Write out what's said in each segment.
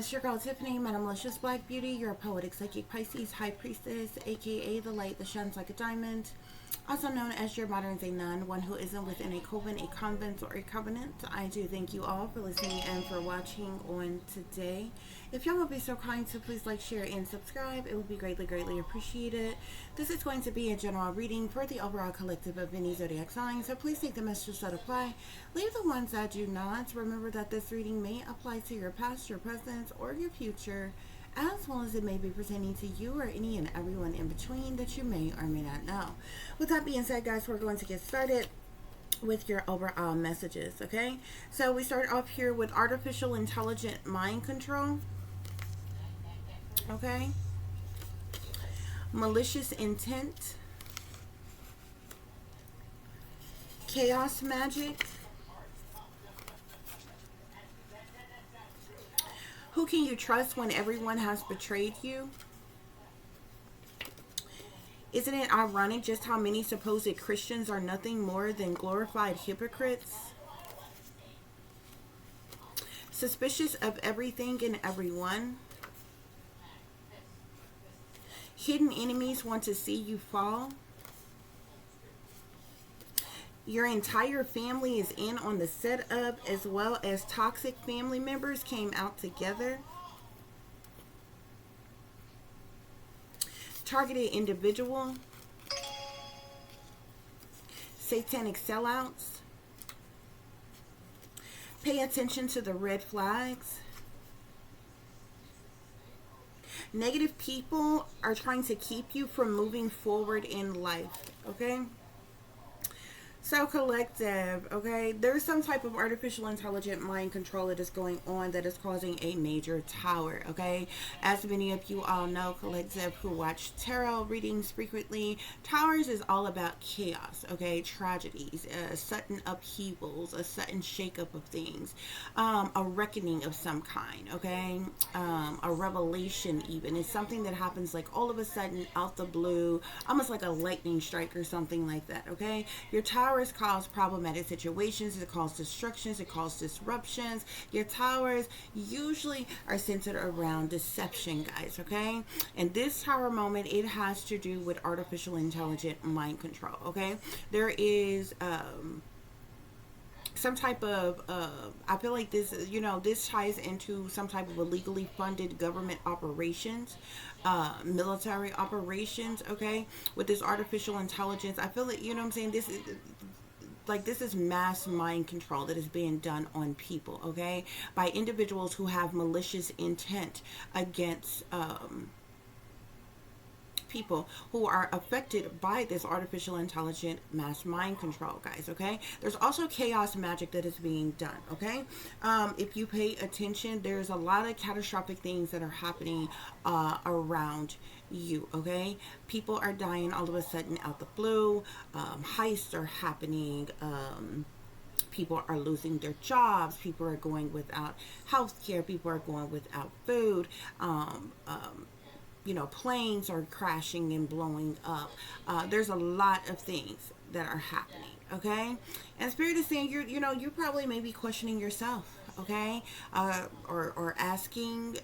It's your girl Tiffany, Malicious Black Beauty, your poetic psychic Pisces high priestess, aka the light that shines like a diamond, also known as your modern day nun, one who isn't within a coven, a convent, or a covenant. I do thank you all for listening and for watching on today. If y'all would be so kind to please like, share, and subscribe, it would be greatly, greatly appreciated. This is going to be a general reading for the overall collective of any zodiac sign, so please take the messages that apply. Leave the ones that do not. Remember that this reading may apply to your past, your present, or your future, as well as it may be pertaining to you or any and everyone in between that you may or may not know. With that being said, guys, we're going to get started with your overall messages, okay? So we start off here with artificial intelligent mind control, okay? Malicious intent, chaos magic. Who can you trust when everyone has betrayed you? Isn't it ironic just how many supposed Christians are nothing more than glorified hypocrites? Suspicious of everything and everyone. Hidden enemies want to see you fall. Your entire family is in on the setup, as well as toxic family members came out together. Targeted individual. Satanic sellouts. Pay attention to the red flags. Negative people are trying to keep you from moving forward in life, okay? So collective, okay, there's some type of artificial intelligent mind control that is going on that is causing a major tower, okay? As many of you all know, collective, who watch tarot readings frequently, towers is all about chaos, okay? Tragedies, sudden upheavals, a sudden shakeup of things, a reckoning of some kind, okay? A revelation even. It's something that happens like all of a sudden out the blue, almost like a lightning strike or something like that, okay? Your tower cause problematic situations, it causes destructions, it causes disruptions. Your towers usually are centered around deception, guys, okay? And this tower moment, it has to do with artificial intelligent mind control, okay? There is some type of I feel like this, you know, this ties into some type of illegally funded government operations, military operations, okay? With this artificial intelligence, I feel like, you know what I'm saying, this is like, this is mass mind control that is being done on people, okay, by individuals who have malicious intent against people who are affected by this artificial intelligent mass mind control, guys, okay? There's also chaos magic that is being done, okay? If you pay attention, there's a lot of catastrophic things that are happening around you, okay? People are dying all of a sudden out the blue. Heists are happening. People are losing their jobs. People are going without health care. People are going without food. You know, planes are crashing and blowing up. There's a lot of things that are happening, okay? And Spirit is saying, you're probably maybe questioning yourself, okay? Or asking,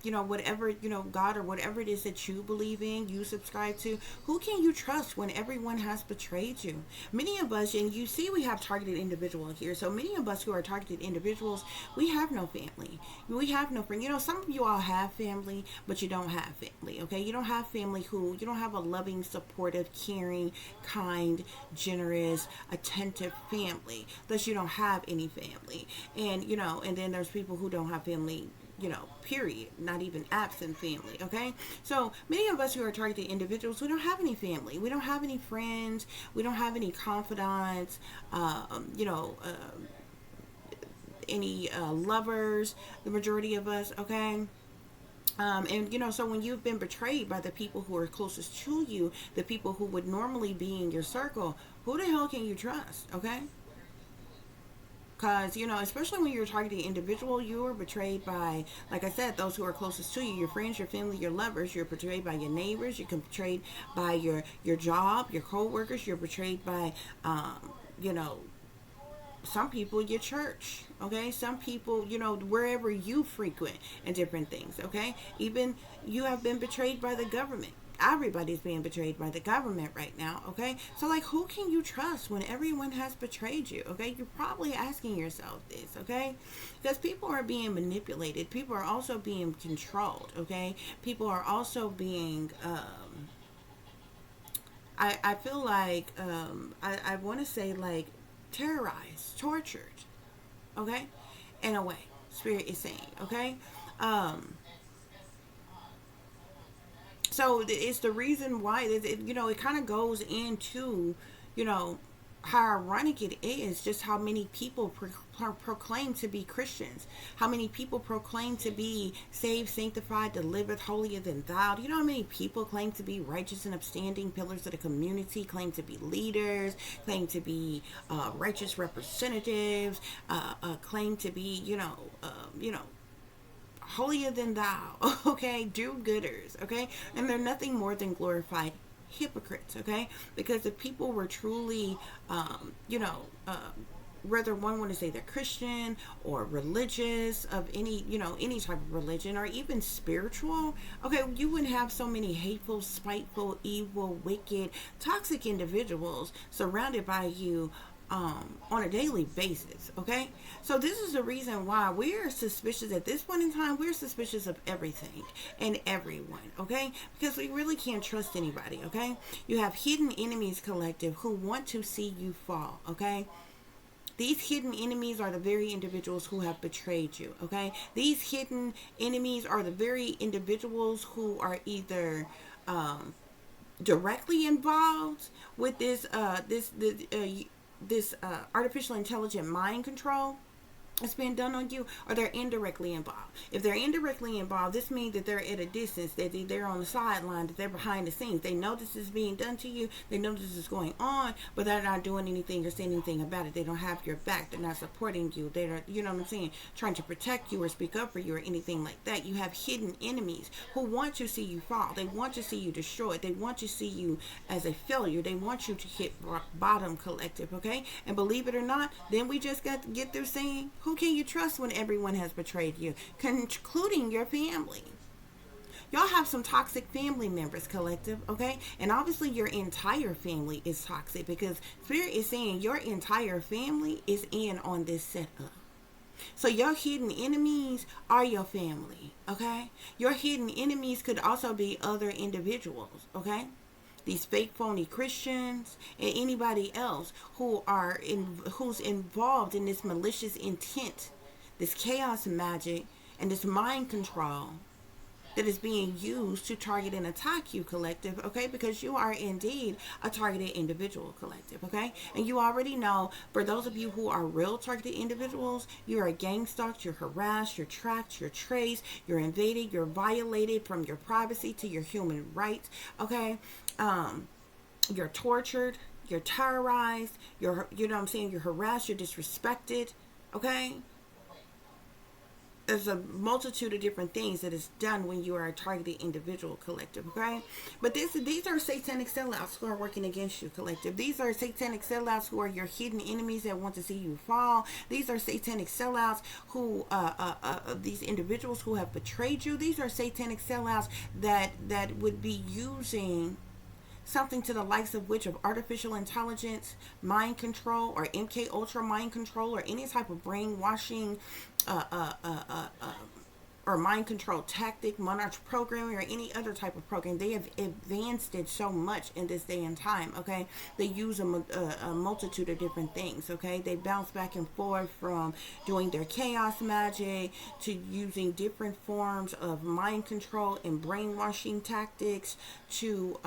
you know, whatever, you know, God or whatever it is that you believe in, you subscribe to, who can you trust when everyone has betrayed you? Many of us, and you see we have targeted individual here, so many of us who are targeted individuals, we have no family. We have no friend. You know, some of you all have family, but you don't have family, okay? You don't have family you don't have a loving, supportive, caring, kind, generous, attentive family. Thus, you don't have any family. And, you know, and then there's people who don't have family, you know, period, not even absent family, okay? So many of us who are targeted individuals, we don't have any family, we don't have any friends, we don't have any confidants, you know, any lovers, the majority of us, okay? And, you know, so when you've been betrayed by the people who are closest to you, the people who would normally be in your circle, who the hell can you trust, okay? Because, you know, especially when you're targeting individual, you are betrayed by, like I said, those who are closest to you, your friends, your family, your lovers. You're betrayed by your neighbors. You're betrayed by your job, your co-workers. You're betrayed by, you know, some people your church, okay? Some people, wherever you frequent and different things, okay? Even you have been betrayed by the government. Everybody's being betrayed by the government right now, okay? So, like, who can you trust when everyone has betrayed you, okay? You're probably asking yourself this, okay? Because people are being manipulated. People are also being controlled, okay? People are also being, I feel like, I want to say, like, terrorized, tortured, okay? In a way, Spirit is saying, okay? Um, so it's the reason why it kind of goes into, you know how ironic it is, just how many people proclaim to be Christians, how many people proclaim to be saved, sanctified, delivered, holier than thou. Do you know how many people claim to be righteous and upstanding pillars of the community, claim to be leaders, claim to be righteous representatives, claim to be, holier than thou, okay, do-gooders, okay, and they're nothing more than glorified hypocrites, okay, because if people were truly, whether one want to say they're Christian or religious of any type of religion or even spiritual, okay, you wouldn't have so many hateful, spiteful, evil, wicked, toxic individuals surrounded by you on a daily basis, okay? So this is the reason why we're suspicious at this point in time. We're suspicious of everything and everyone, okay? Because we really can't trust anybody, okay? You have hidden enemies collective who want to see you fall, okay? These hidden enemies are the very individuals who have betrayed you, okay? These hidden enemies are the very individuals who are either directly involved with this artificial intelligent mind control that's being done on you, or they're indirectly involved. If they're indirectly involved, this means that they're at a distance, that they're on the sideline, that they're behind the scenes. They know this is being done to you, they know this is going on, but they're not doing anything or saying anything about it. They don't have your back, they're not supporting you, they're, you know what I'm saying, trying to protect you or speak up for you or anything like that. You have hidden enemies who want to see you fall. They want to see you destroyed. They want to see you as a failure. They want you to hit bottom, collective, okay? And believe it or not, then we just got to get through saying, who can you trust when everyone has betrayed you, including your family? Y'all have some toxic family members, collective, okay? And obviously your entire family is toxic, because Spirit is saying your entire family is in on this setup. So your hidden enemies are your family, okay? Your hidden enemies could also be other individuals, okay? These fake phony Christians and anybody else who's involved in this malicious intent, this chaos magic, and this mind control that is being used to target and attack you, collective, okay? Because you are indeed a targeted individual, collective, okay? And you already know, for those of you who are real targeted individuals, you are gang stalked, you're harassed, you're tracked, you're traced, you're invaded, you're violated from your privacy to your human rights, okay? You're tortured, you're terrorized, you're harassed, you're disrespected, okay? There's a multitude of different things that is done when you are a targeted individual, collective, okay? But these are satanic sellouts who are working against you, collective. These are satanic sellouts who are your hidden enemies that want to see you fall. These are satanic sellouts who, these individuals who have betrayed you. These are satanic sellouts that would be using something to the likes of which of artificial intelligence, mind control, or MK Ultra mind control, or any type of brainwashing or mind control tactic, monarch programming, or any other type of program. They have advanced it so much in this day and time, okay? They use a multitude of different things, okay? They bounce back and forth from doing their chaos magic to using different forms of mind control and brainwashing tactics to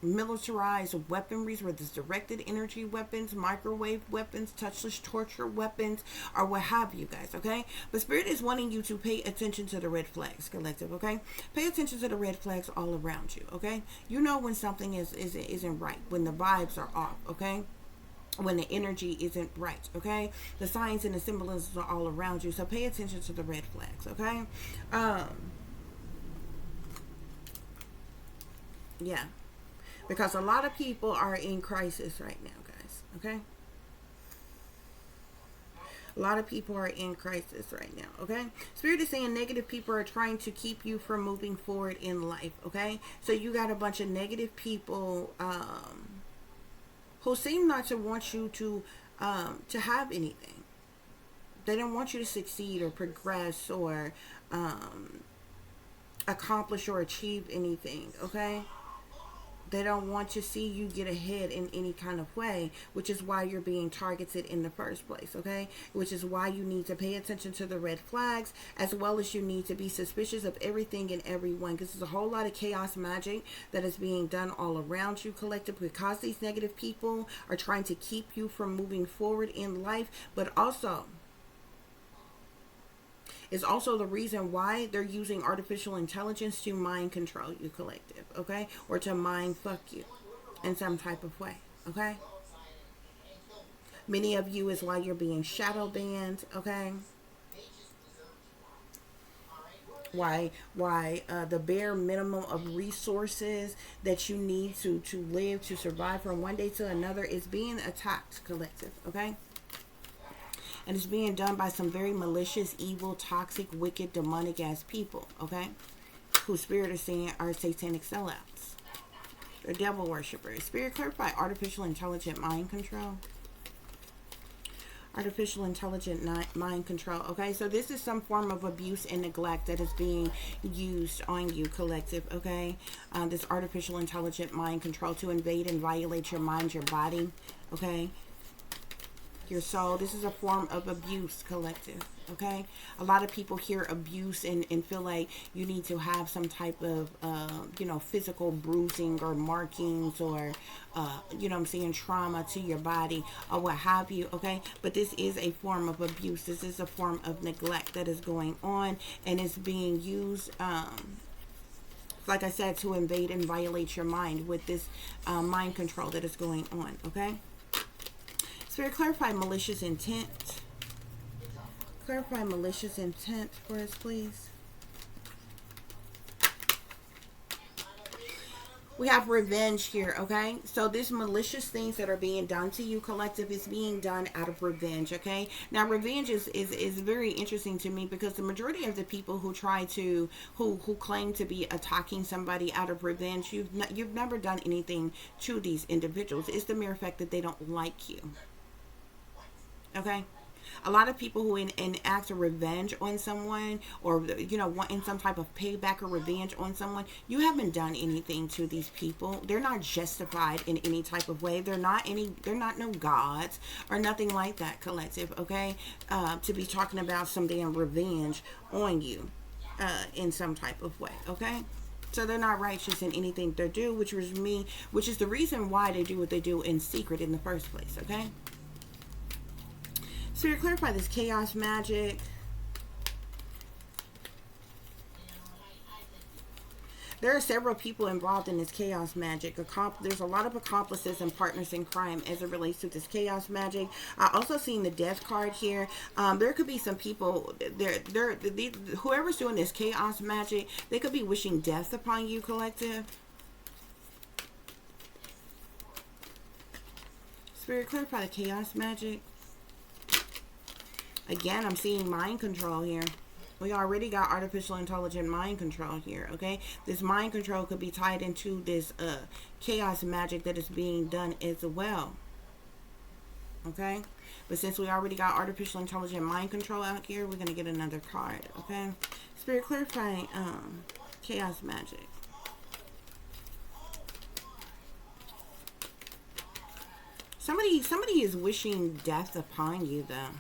militarized weaponries, whether it's directed energy weapons, microwave weapons, touchless torture weapons, or what have you, guys, okay? But Spirit is wanting you to pay attention to the red flags, collective, okay? Pay attention to the red flags all around you, okay? You know when something isn't right, when the vibes are off, okay? When the energy isn't right, okay? The signs and the symbolisms are all around you, so pay attention to the red flags, okay? Yeah. Because a lot of people are in crisis right now, guys. Okay? A lot of people are in crisis right now, okay? Spirit is saying negative people are trying to keep you from moving forward in life, okay? So you got a bunch of negative people who seem not to want you to have anything. They don't want you to succeed or progress or accomplish or achieve anything, okay? They don't want to see you get ahead in any kind of way, which is why you're being targeted in the first place, okay? Which is why you need to pay attention to the red flags, as well as you need to be suspicious of everything and everyone, because there's a whole lot of chaos magic that is being done all around you, collective, because these negative people are trying to keep you from moving forward in life, but also is also the reason why they're using artificial intelligence to mind control you, collective, okay? Or to mind fuck you in some type of way, okay? Many of you is why you're being shadow banned, okay? Why the bare minimum of resources that you need to live, to survive from one day to another is being attacked, collective, okay? And it's being done by some very malicious, evil, toxic, wicked, demonic ass people, okay? Who Spirit is saying are satanic sellouts. They're devil worshippers. Spirit, clarify artificial intelligent mind control. Artificial intelligent mind control, okay? So this is some form of abuse and neglect that is being used on you, collective, okay? This artificial intelligent mind control to invade and violate your mind, your body, okay? Your soul. This is a form of abuse, collective, okay? A lot of people hear abuse and feel like you need to have some type of physical bruising or markings or I'm saying, trauma to your body or what have you, okay? But this is a form of abuse. This is a form of neglect that is going on and is being used like I said, to invade and violate your mind with this mind control that is going on, okay? Spirit, clarify malicious intent. Clarify malicious intent for us, please. We have revenge here, okay? So this malicious things that are being done to you, collective, is being done out of revenge, okay? Now, revenge is very interesting to me because the majority of the people who try to, who claim to be attacking somebody out of revenge, you've never done anything to these individuals. It's the mere fact that they don't like you. Okay? A lot of people who enact a revenge on someone or, wanting some type of payback or revenge on someone, you haven't done anything to these people. They're not justified in any type of way. They're not no gods or nothing like that, collective, okay? To be talking about some damn revenge on you in some type of way, okay? So they're not righteous in anything they do, which is the reason why they do what they do in secret in the first place, okay? Spirit, clarify this chaos magic. There are several people involved in this chaos magic. There's a lot of accomplices and partners in crime as it relates to this chaos magic. I also seen the death card here. There could be some people whoever's doing this chaos magic, they could be wishing death upon you, collective. Spirit, clarify the chaos magic. Again, I'm seeing mind control here. We already got artificial intelligent mind control here, okay? This mind control could be tied into this chaos magic that is being done as well, okay? But since we already got artificial intelligent mind control out here, we're going to get another card, okay? Spirit, clarify chaos magic. Somebody is wishing death upon you, though.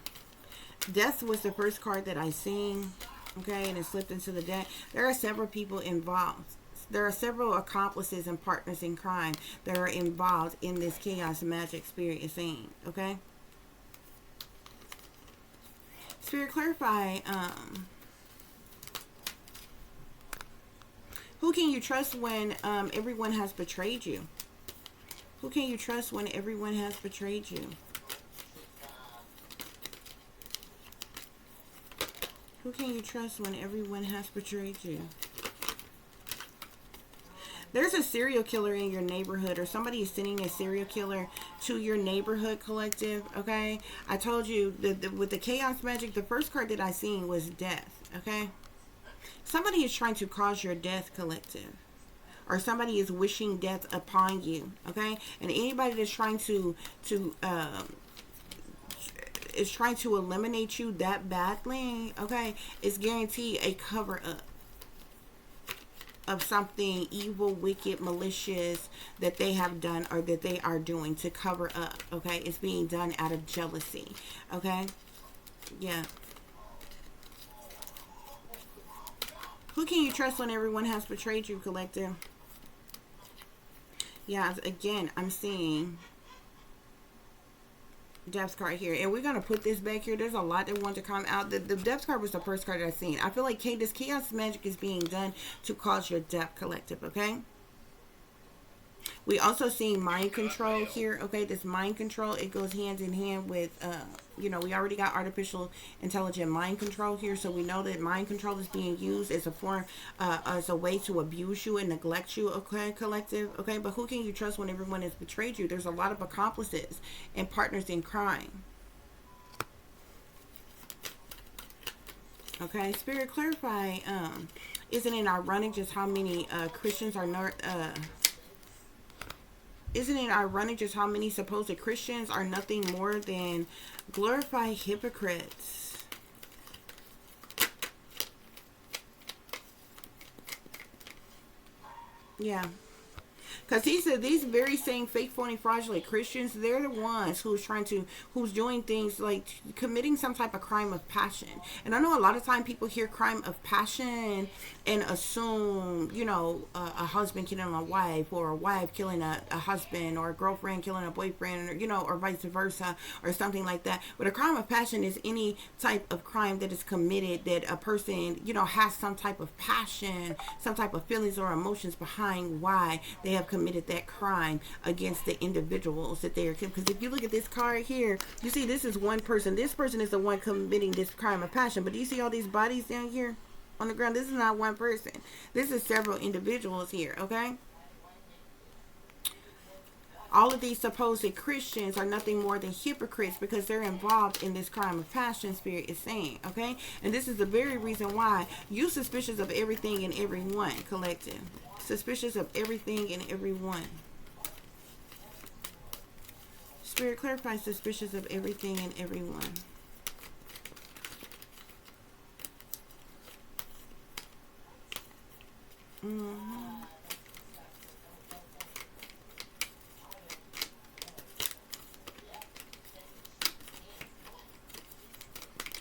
Death was the first card that I seen, okay, and it slipped into the deck. There are several people involved. There are several accomplices and partners in crime that are involved in this chaos magic, Spirit is saying, okay? Spirit, clarify, who can you trust when everyone has betrayed you? Who can you trust when everyone has betrayed you? Who can you trust when everyone has betrayed you? There's a serial killer in your neighborhood, or somebody is sending a serial killer to your neighborhood, collective. Okay, I told you with the chaos magic, the first card that I seen was death. Okay, somebody is trying to cause your death, collective, or somebody is wishing death upon you. Okay, and anybody that's trying to is trying to eliminate you that badly, okay, is guaranteed a cover up of something evil, wicked, malicious that they have done or that they are doing to cover up. Okay, it's being done out of jealousy. Okay, yeah. Who can you trust when everyone has betrayed you, collective? Yeah, again, I'm seeing Depth card here, and we're gonna put this back here. There's a lot that want to come out. The Depth card was the first card that I seen. I feel like this chaos magic is being done to cause your depth, collective. Okay. We also see mind control here. Okay, this mind control, it goes hand in hand with you know, we already got artificial intelligent mind control here, so we know that mind control is being used as a form as a way to abuse you and neglect you. Okay, collective. Okay, but who can you trust when everyone has betrayed you? There's a lot of accomplices and partners in crime. Okay, Spirit, clarify. Isn't it ironic just how many Christians are not isn't it ironic just how many supposed Christians are nothing more than glorified hypocrites? Yeah. Because these very same fake, phony, fraudulent Christians, they're the ones who's doing things like committing some type of crime of passion. And I know a lot of time people hear crime of passion and assume, you know, a husband killing a wife, or a wife killing a husband, or a girlfriend killing a boyfriend, or, you know, or vice versa, or something like that. But a crime of passion is any type of crime that is committed that a person, you know, has some type of passion, some type of feelings or emotions behind why they have committed that crime against the individuals that they are. Because if you look at this card here, you see this is one person. This person is the one committing this crime of passion. But do you see all these bodies down here on the ground? This is not one person. This is several individuals here, okay? All of these supposed Christians are nothing more than hypocrites because they're involved in this crime of passion, Spirit is saying, okay? And this is the very reason why you suspicious of everything and everyone, collective. Suspicious of everything and everyone. Spirit, clarify suspicious of everything and everyone.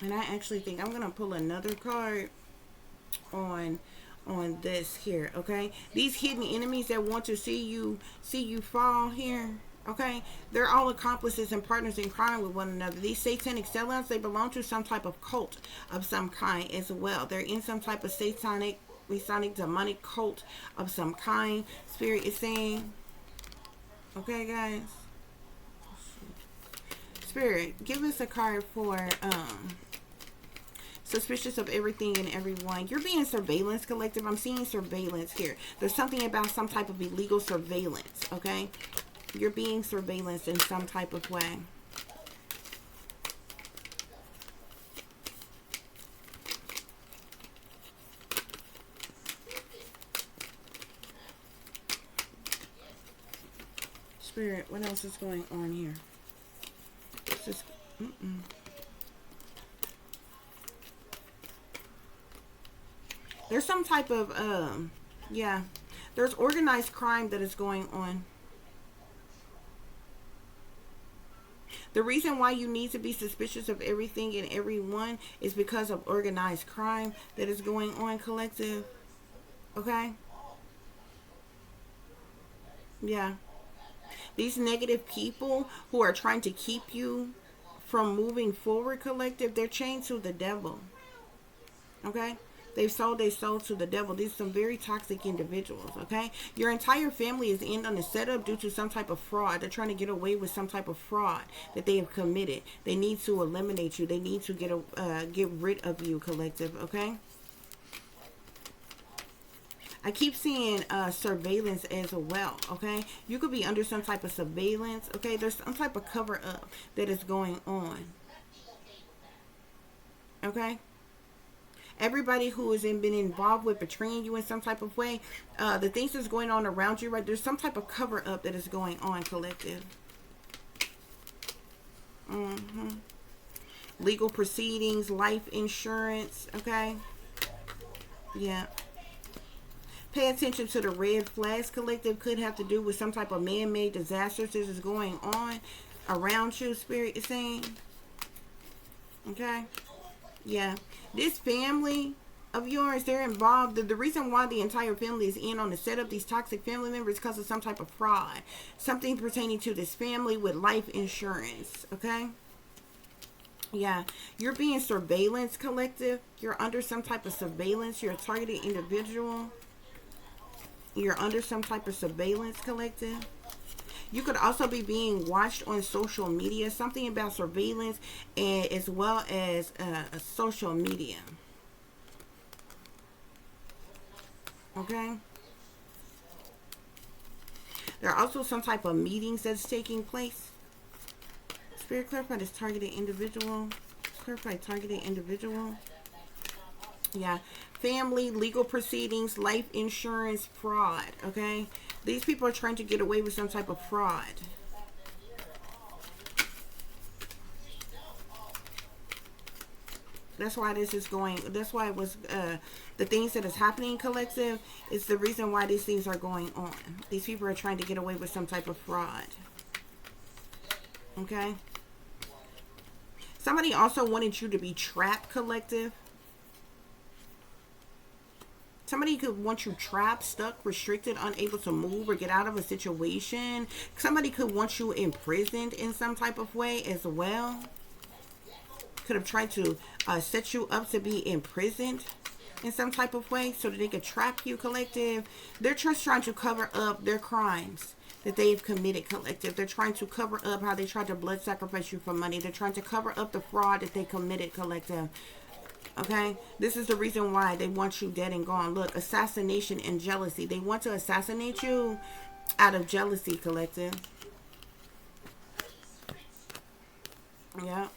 And I actually think I'm going to pull another card on this here, okay? These hidden enemies that want to see you fall here, okay? They're all accomplices and partners in crime with one another. These satanic sellouts, they belong to some type of cult of some kind as well. They're in some type of satanic, Masonic, demonic cult of some kind. Spirit is saying, okay, guys? Spirit, give us a card for suspicious of everything and everyone. You're being surveillance, collective. I'm seeing surveillance here. There's something about some type of illegal surveillance, okay? You're being surveillanced in some type of way. Spirit, what else is going on here? It's just, There's some type of, yeah, there's organized crime that is going on. The reason why you need to be suspicious of everything and everyone is because of organized crime that is going on, collective. Okay? Yeah. These negative people who are trying to keep you from moving forward, collective, they're chained to the devil. Okay? They've sold their soul to the devil. These are some very toxic individuals, okay? Your entire family is in on the setup due to some type of fraud. They're trying to get away with some type of fraud that they have committed. They need to eliminate you. They need to get rid of you, collective, okay? I keep seeing surveillance as well, okay? You could be under some type of surveillance, okay? There's some type of cover-up that is going on, okay? Everybody who has been involved with betraying you in some type of way, the things that's going on around you, right? There's some type of cover-up that is going on, collective. Legal proceedings, life insurance, okay? Yeah. Pay attention to the red flags, collective. Could have to do with some type of man-made disasters that is going on around you, Spirit is saying. Okay? Yeah. This family of yours, they're involved. The reason why the entire family is in on the setup, these toxic family members, because of some type of fraud. Something pertaining to this family with life insurance. Okay? Yeah. You're being surveillance, collective. You're under some type of surveillance. You're a targeted individual. You're under some type of surveillance, collective. You could also be being watched on social media. Something about surveillance and as well as social media. Okay. There are also some type of meetings that's taking place. Spirit, clarify this targeted individual. Clarify targeted individual. Yeah. Family, legal proceedings, life insurance, fraud. Okay. These people are trying to get away with some type of fraud. That's why this is going, that's why it was, the things that is happening, collective, is the reason why these things are going on. These people are trying to get away with some type of fraud. Okay? Somebody also wanted you to be trapped, collective. Somebody could want you trapped, stuck, restricted, unable to move or get out of a situation. Somebody could want you imprisoned in some type of way as well. Could have tried to set you up to be imprisoned in some type of way so that they could trap you, collective. They're just trying to cover up their crimes that they've committed, collective. They're trying to cover up how they tried to blood sacrifice you for money. They're trying to cover up the fraud that they committed, collective. Okay, this is the reason why they want you dead and gone. Look, assassination and jealousy. They want to assassinate you out of jealousy, collective. Yeah.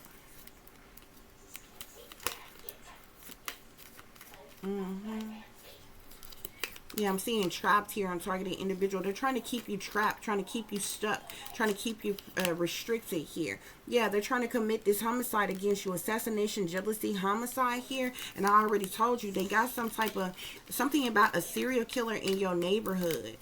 Yeah, I'm seeing trapped here on targeted individual. They're trying to keep you trapped, trying to keep you stuck, trying to keep you restricted here. Yeah, they're trying to commit this homicide against you. Assassination, jealousy, homicide here. And I already told you, they got some type of, something about a serial killer in your neighborhood.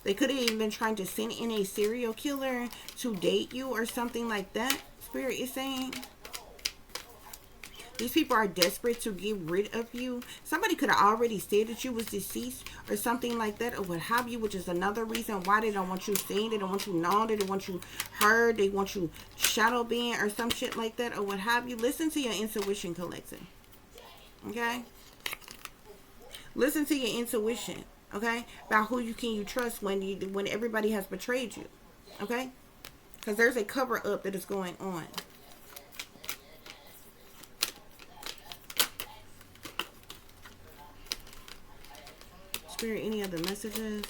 They could have even been trying to send in a serial killer to date you or something like that, Spirit is saying. These people are desperate to get rid of you. Somebody could have already said that you was deceased or something like that or what have you, which is another reason why they don't want you seen. They don't want you known. They don't want you heard. They want you shadow banned or some shit like that or what have you. Listen to your intuition, collective. Okay? Listen to your intuition. Okay? About who you can trust when everybody has betrayed you. Okay? Because there's a cover up that is going on. Spirit, any other messages?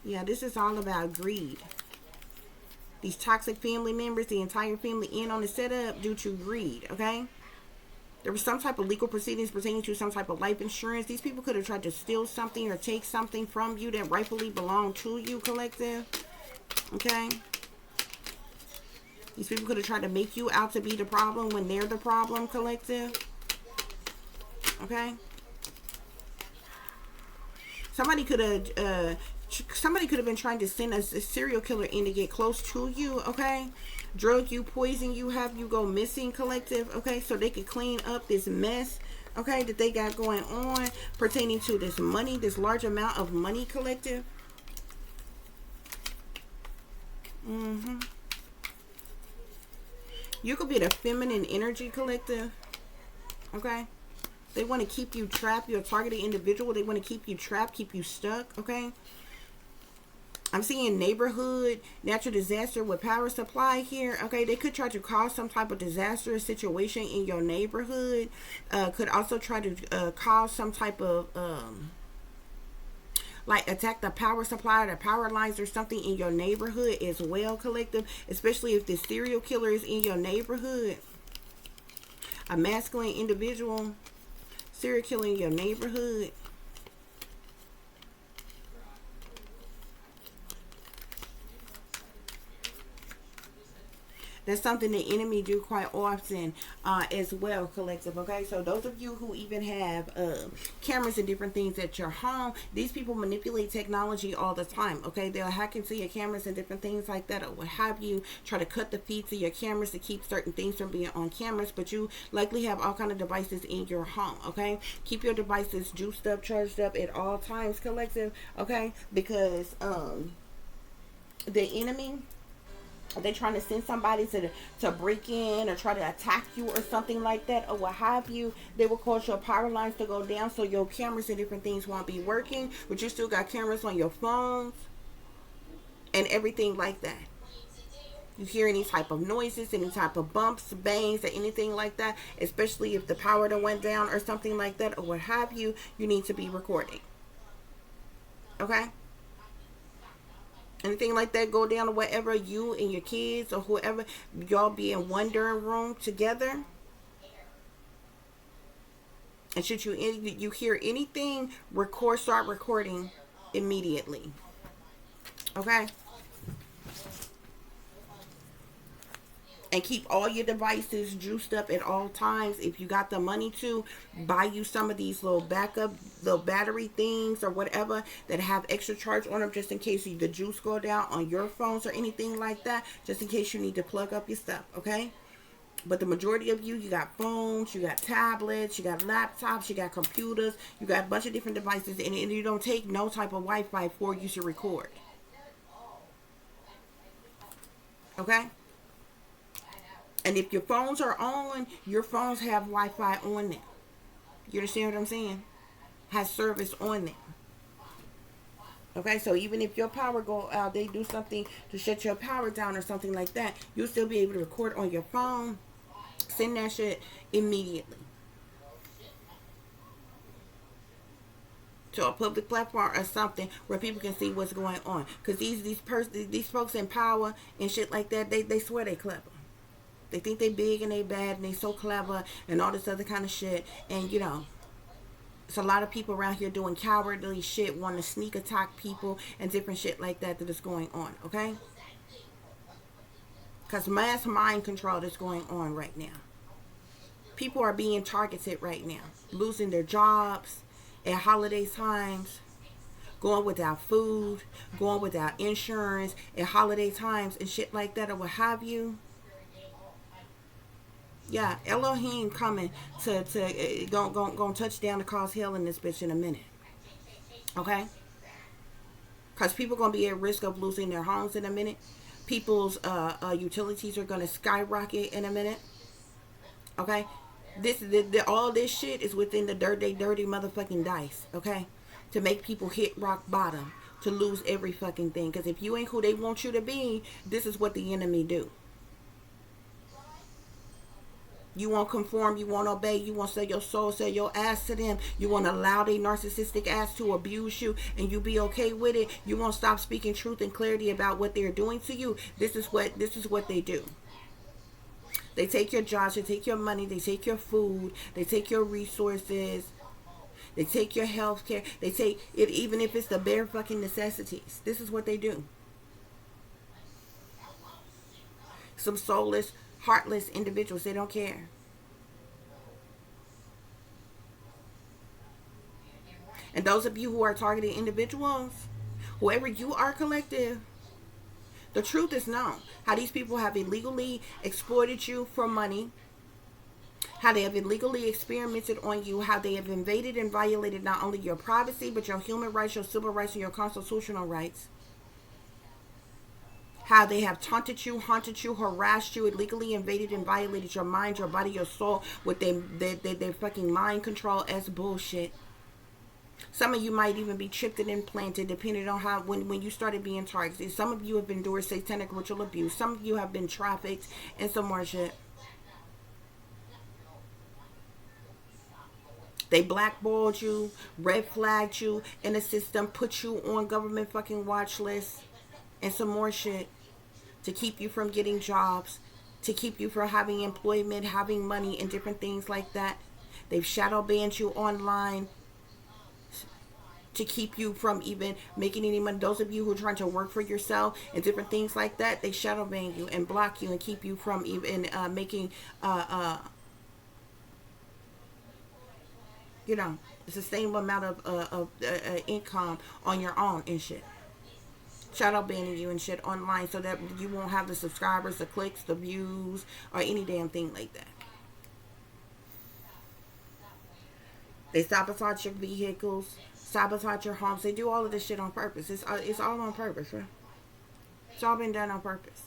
Yeah, this is all about greed. These toxic family members, the entire family in on the setup due to greed, okay? There was some type of legal proceedings pertaining to some type of life insurance. These people could have tried to steal something or take something from you that rightfully belonged to you, collective. Okay? These people could have tried to make you out to be the problem when they're the problem, collective. Okay? Somebody could have been trying to send a serial killer in to get close to you, okay? Drug you, poison you, have you go missing, collective, okay? So they could clean up this mess, okay, that they got going on pertaining to this money, this large amount of money, collective. You could be the feminine energy, collective, okay? They want to keep you trapped. You're a targeted individual. They want to keep you trapped, keep you stuck, okay? I'm seeing neighborhood natural disaster with power supply here. Okay, they could try to cause some type of disastrous situation in your neighborhood. Could also try to cause some type of like attack the power supply, the power lines or something in your neighborhood as well, collective. Especially if the serial killer is in your neighborhood. A masculine individual serial killer in your neighborhood. That's something the enemy do quite often as well, collective. Okay, so those of you who even have cameras and different things at your home, these people manipulate technology all the time. Okay, they'll hack into your cameras and different things like that, or what have you. Try to cut the feeds of your cameras to keep certain things from being on cameras, but you likely have all kind of devices in your home. Okay, keep your devices juiced up, charged up at all times, collective. Okay, because the enemy, they trying to send somebody to break in or try to attack you or something like that, or what have you. They will cause your power lines to go down, so your cameras and different things won't be working, but you still got cameras on your phones and everything like that. You hear any type of noises, any type of bumps, bangs, or anything like that, especially if the power done went down or something like that, or what have you, you need to be recording. Okay, anything like that go down, or whatever, you and your kids or whoever, y'all be in one darn room together, and should you hear anything, start recording immediately. Okay, and keep all your devices juiced up at all times. If you got the money to buy you some of these little backup, little battery things or whatever that have extra charge on them, just in case the juice go down on your phones or anything like that, just in case you need to plug up your stuff. Okay, but the majority of you got phones, you got tablets, you got laptops, you got computers, you got a bunch of different devices, and you don't take no type of Wi-Fi for you to record. Okay, and if your phones are on, your phones have Wi-Fi on them. You understand what I'm saying? Has service on them. Okay, so even if your power go out, they do something to shut your power down or something like that, you'll still be able to record on your phone. Send that shit immediately to a public platform or something where people can see what's going on. Because these folks in power and shit like that, they swear they clever. They think they big and they bad and they so clever and all this other kind of shit. And you know, it's a lot of people around here doing cowardly shit, wanting to sneak attack people and different shit like that is going on. Okay, because mass mind control is going on right now. People are being targeted right now, losing their jobs at holiday times, going without food, going without insurance at holiday times and shit like that, or what have you. Yeah, Elohim coming to gonna touch down to cause hell in this bitch in a minute. Okay? Because people gonna be at risk of losing their homes in a minute. People's utilities are gonna skyrocket in a minute. Okay? All this shit is within the dirty motherfucking dice. Okay? To make people hit rock bottom, to lose every fucking thing. Because if you ain't who they want you to be, this is what the enemy do. You won't conform, you won't obey, you won't sell your soul, sell your ass to them. You won't allow their narcissistic ass to abuse you and you be okay with it. You won't stop speaking truth and clarity about what they're doing to you. This is what they do. They take your jobs, they take your money, they take your food, they take your resources, they take your health care, they take it even if it's the bare fucking necessities. This is what they do. Some soulless, heartless individuals, they don't care. And those of you who are targeted individuals, whoever you are, collective, the truth is known. How these people have illegally exploited you for money, how they have illegally experimented on you, how they have invaded and violated not only your privacy but your human rights, your civil rights, and your constitutional rights. How they have taunted you, haunted you, harassed you, illegally invaded and violated your mind, your body, your soul with their fucking mind control as bullshit. Some of you might even be chipped and implanted, depending on how when you started being targeted. Some of you have endured satanic ritual abuse. Some of you have been trafficked and some more shit. They blackballed you, red flagged you in the system, put you on government fucking watch lists and some more shit to keep you from getting jobs, to keep you from having employment, having money, and different things like that. They've shadow banned you online to keep you from even making any money. Those of you who are trying to work for yourself and different things like that, they shadow ban you and block you and keep you from even making you know, a sustainable amount of income on your own and shit. Shadow banning you and shit online so that you won't have the subscribers, the clicks, the views, or any damn thing like that. They sabotage your vehicles, sabotage your homes. They do all of this shit on purpose. It's all on purpose, right? It's all been done on purpose.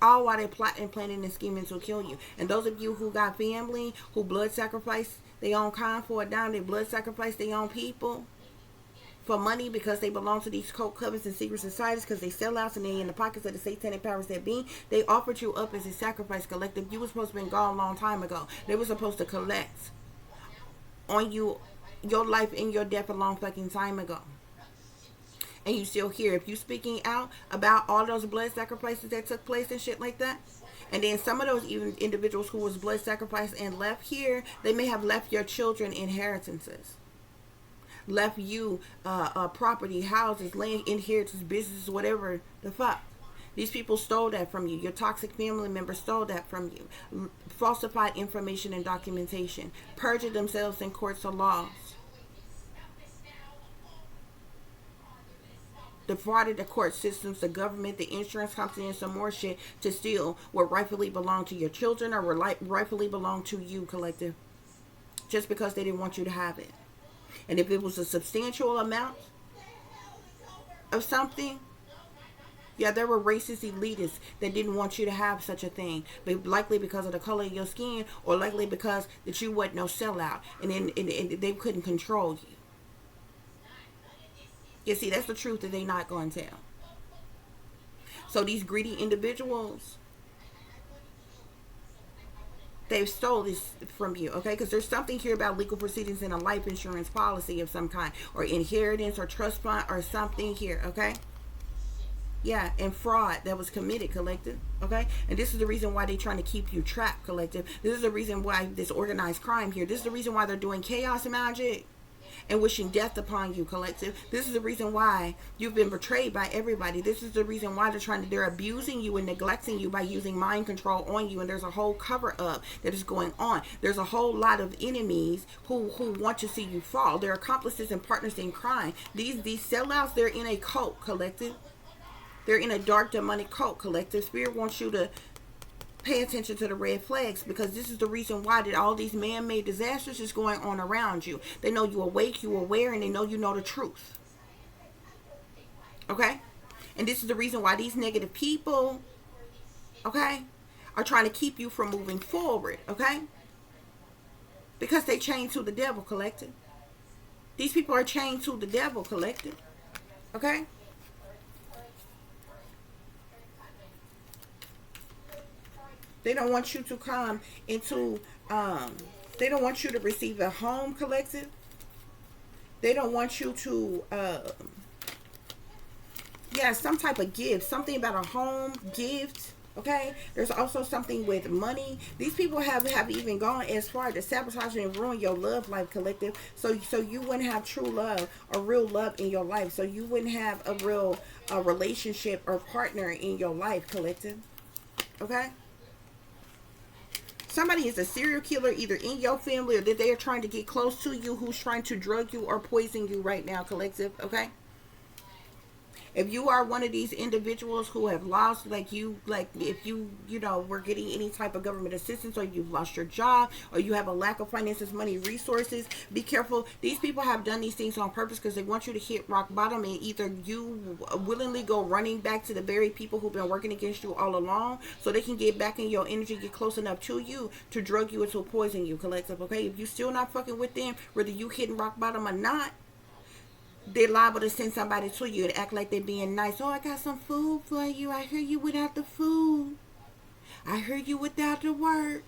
All while they plotting, planning, and scheming to kill you. And those of you who got family, who blood sacrifice their own kind for a dime, they blood sacrifice their own people for money because they belong to these cult covens and secret societies, because they sell out and they in the pockets of the satanic powers that be. They offered you up as a sacrifice collective. You were supposed to have been gone a long time ago. They were supposed to collect on you, your life and your death a long fucking time ago. And you still here. If you speaking out about all those blood sacrifices that took place and shit like that, and then some of those even individuals who was blood sacrificed and left here, they may have left your children inheritances, left you property, houses, land, inheritance, business, whatever the fuck. These people stole that from you. Your toxic family members stole that from you. Falsified information and documentation. Perjured themselves in courts of laws. Defrauded the court systems, the government, the insurance company, and some more shit to steal what rightfully belonged to your children or rightfully belonged to you, collective. Just because they didn't want you to have it. And if it was a substantial amount of something, yeah, there were racist elitists that didn't want you to have such a thing, but likely because of the color of your skin, or likely because that you wasn't no sellout, and then they couldn't control you. You see, that's the truth that they not going to tell. So these greedy individuals, they've stole this from you, okay? Because there's something here about legal proceedings in a life insurance policy of some kind, or inheritance, or trust fund, or something here, okay? Yeah, and fraud that was committed, collective, okay? And this is the reason why they're trying to keep you trapped, collective. This is the reason why this organized crime here. This is the reason why they're doing chaos magic and wishing death upon you, collective. This is the reason why you've been betrayed by everybody. This is the reason why they're abusing you and neglecting you by using mind control on you. And there's a whole cover up that is going on. There's a whole lot of enemies who want to see you fall. They're accomplices and partners in crime. These sellouts, they're in a cult, collective. They're in a dark demonic cult, collective. Spirit wants you to pay attention to the red flags, because this is the reason why that all these man-made disasters is going on around you. They know you awake, you aware, and they know you know the truth. Okay? And this is the reason why these negative people, okay, are trying to keep you from moving forward, okay? Because they chained to the devil, collective. These people are chained to the devil, collective. Okay? They don't want you to come into, they don't want you to receive a home, collective. They don't want you to, yeah, some type of gift. Something about a home gift, okay? There's also something with money. These people have even gone as far to sabotage and ruin your love life, collective. So you wouldn't have true love or real love in your life. So you wouldn't have a real relationship or partner in your life, collective. Okay? Somebody is a serial killer either in your family or that they are trying to get close to you, who's trying to drug you or poison you right now, collective, okay? If you are one of these individuals who have lost, like if you know, were getting any type of government assistance, or you've lost your job, or you have a lack of finances, money, resources, be careful. These people have done these things on purpose because they want you to hit rock bottom, and either you willingly go running back to the very people who've been working against you all along, so they can get back in your energy, get close enough to you to drug you into poison you, collective. Okay, if you still not fucking with them, whether you hitting rock bottom or not, they're liable to send somebody to you and act like they're being nice. Oh, I got some food for you. I hear you without the food. I hear you without the work.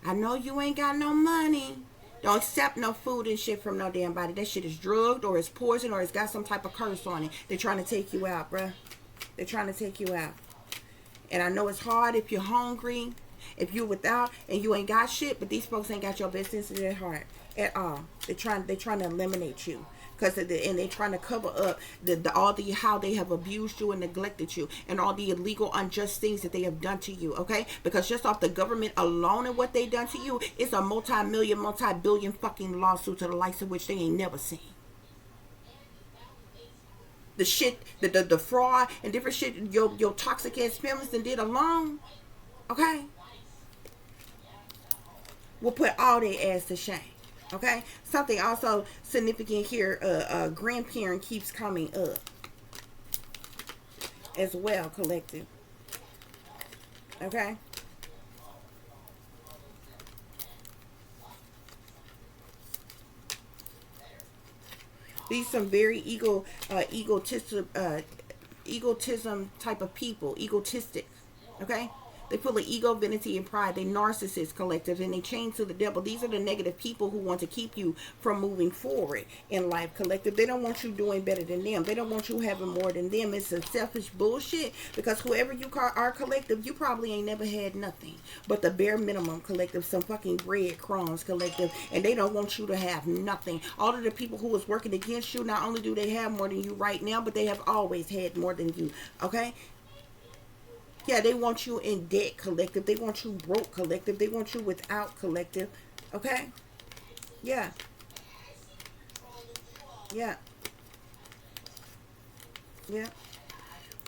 I know you ain't got no money. Don't accept no food and shit from no damn body. That shit is drugged, or it's poison, or it's got some type of curse on it. They're trying to take you out, bruh. They're trying to take you out. And I know it's hard if you're hungry, if you're without, and you ain't got shit, but these folks ain't got your best interest in their heart at all. They're trying to eliminate you. And they're trying to cover up all the how they have abused you and neglected you, and all the illegal, unjust things that they have done to you. Okay, because just off the government alone and what they done to you, it's a multi-million, multi-billion fucking lawsuit to the likes of which they ain't never seen. The shit, the fraud and different shit your toxic ass feelings done did alone. Okay, we'll put all their ass to shame. Okay, something also significant here, grandparent keeps coming up as well, collective. Okay, these some very egotism type of people, egotistic. Okay, they full of ego, vanity, and pride. They narcissists, collective, and they chain to the devil. These are the negative people who want to keep you from moving forward in life, collective. They don't want you doing better than them. They don't want you having more than them. It's a selfish bullshit, because whoever you are, collective, you probably ain't never had nothing but the bare minimum, collective, some fucking breadcrumbs, collective, and they don't want you to have nothing. All of the people who is working against you, not only do they have more than you right now, but they have always had more than you. Okay, yeah, they want you in debt, collective. They want you broke, collective. They want you without, collective. Okay? Yeah. Yeah. Yeah.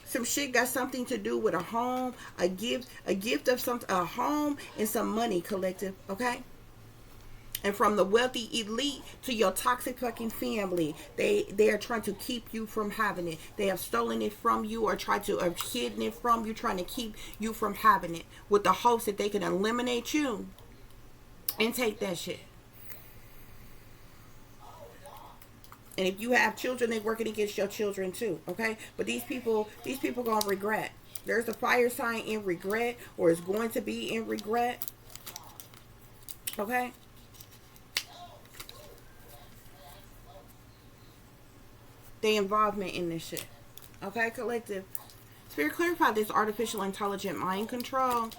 Some shit got something to do with a home, a gift of something, a home, and some money, collective. Okay? And from the wealthy elite to your toxic fucking family, they are trying to keep you from having it. They have stolen it from you, or tried to have hidden it from you, trying to keep you from having it, with the hopes that they can eliminate you and take that shit. And if you have children, they're working against your children too. Okay? But these people gonna regret. There's a fire sign in regret, or is going to be in regret. Okay? Their involvement in this shit. Okay, collective. Spirit, clarify this artificial intelligent mind control.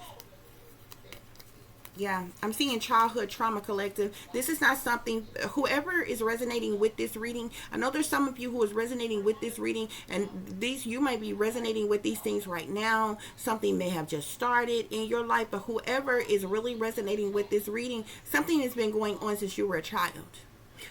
Yeah, I'm seeing childhood trauma, collective. This is not something, whoever is resonating with this reading, I know there's some of you who is resonating with this reading, and you might be resonating with these things right now. Something may have just started in your life, but whoever is really resonating with this reading, something has been going on since you were a child.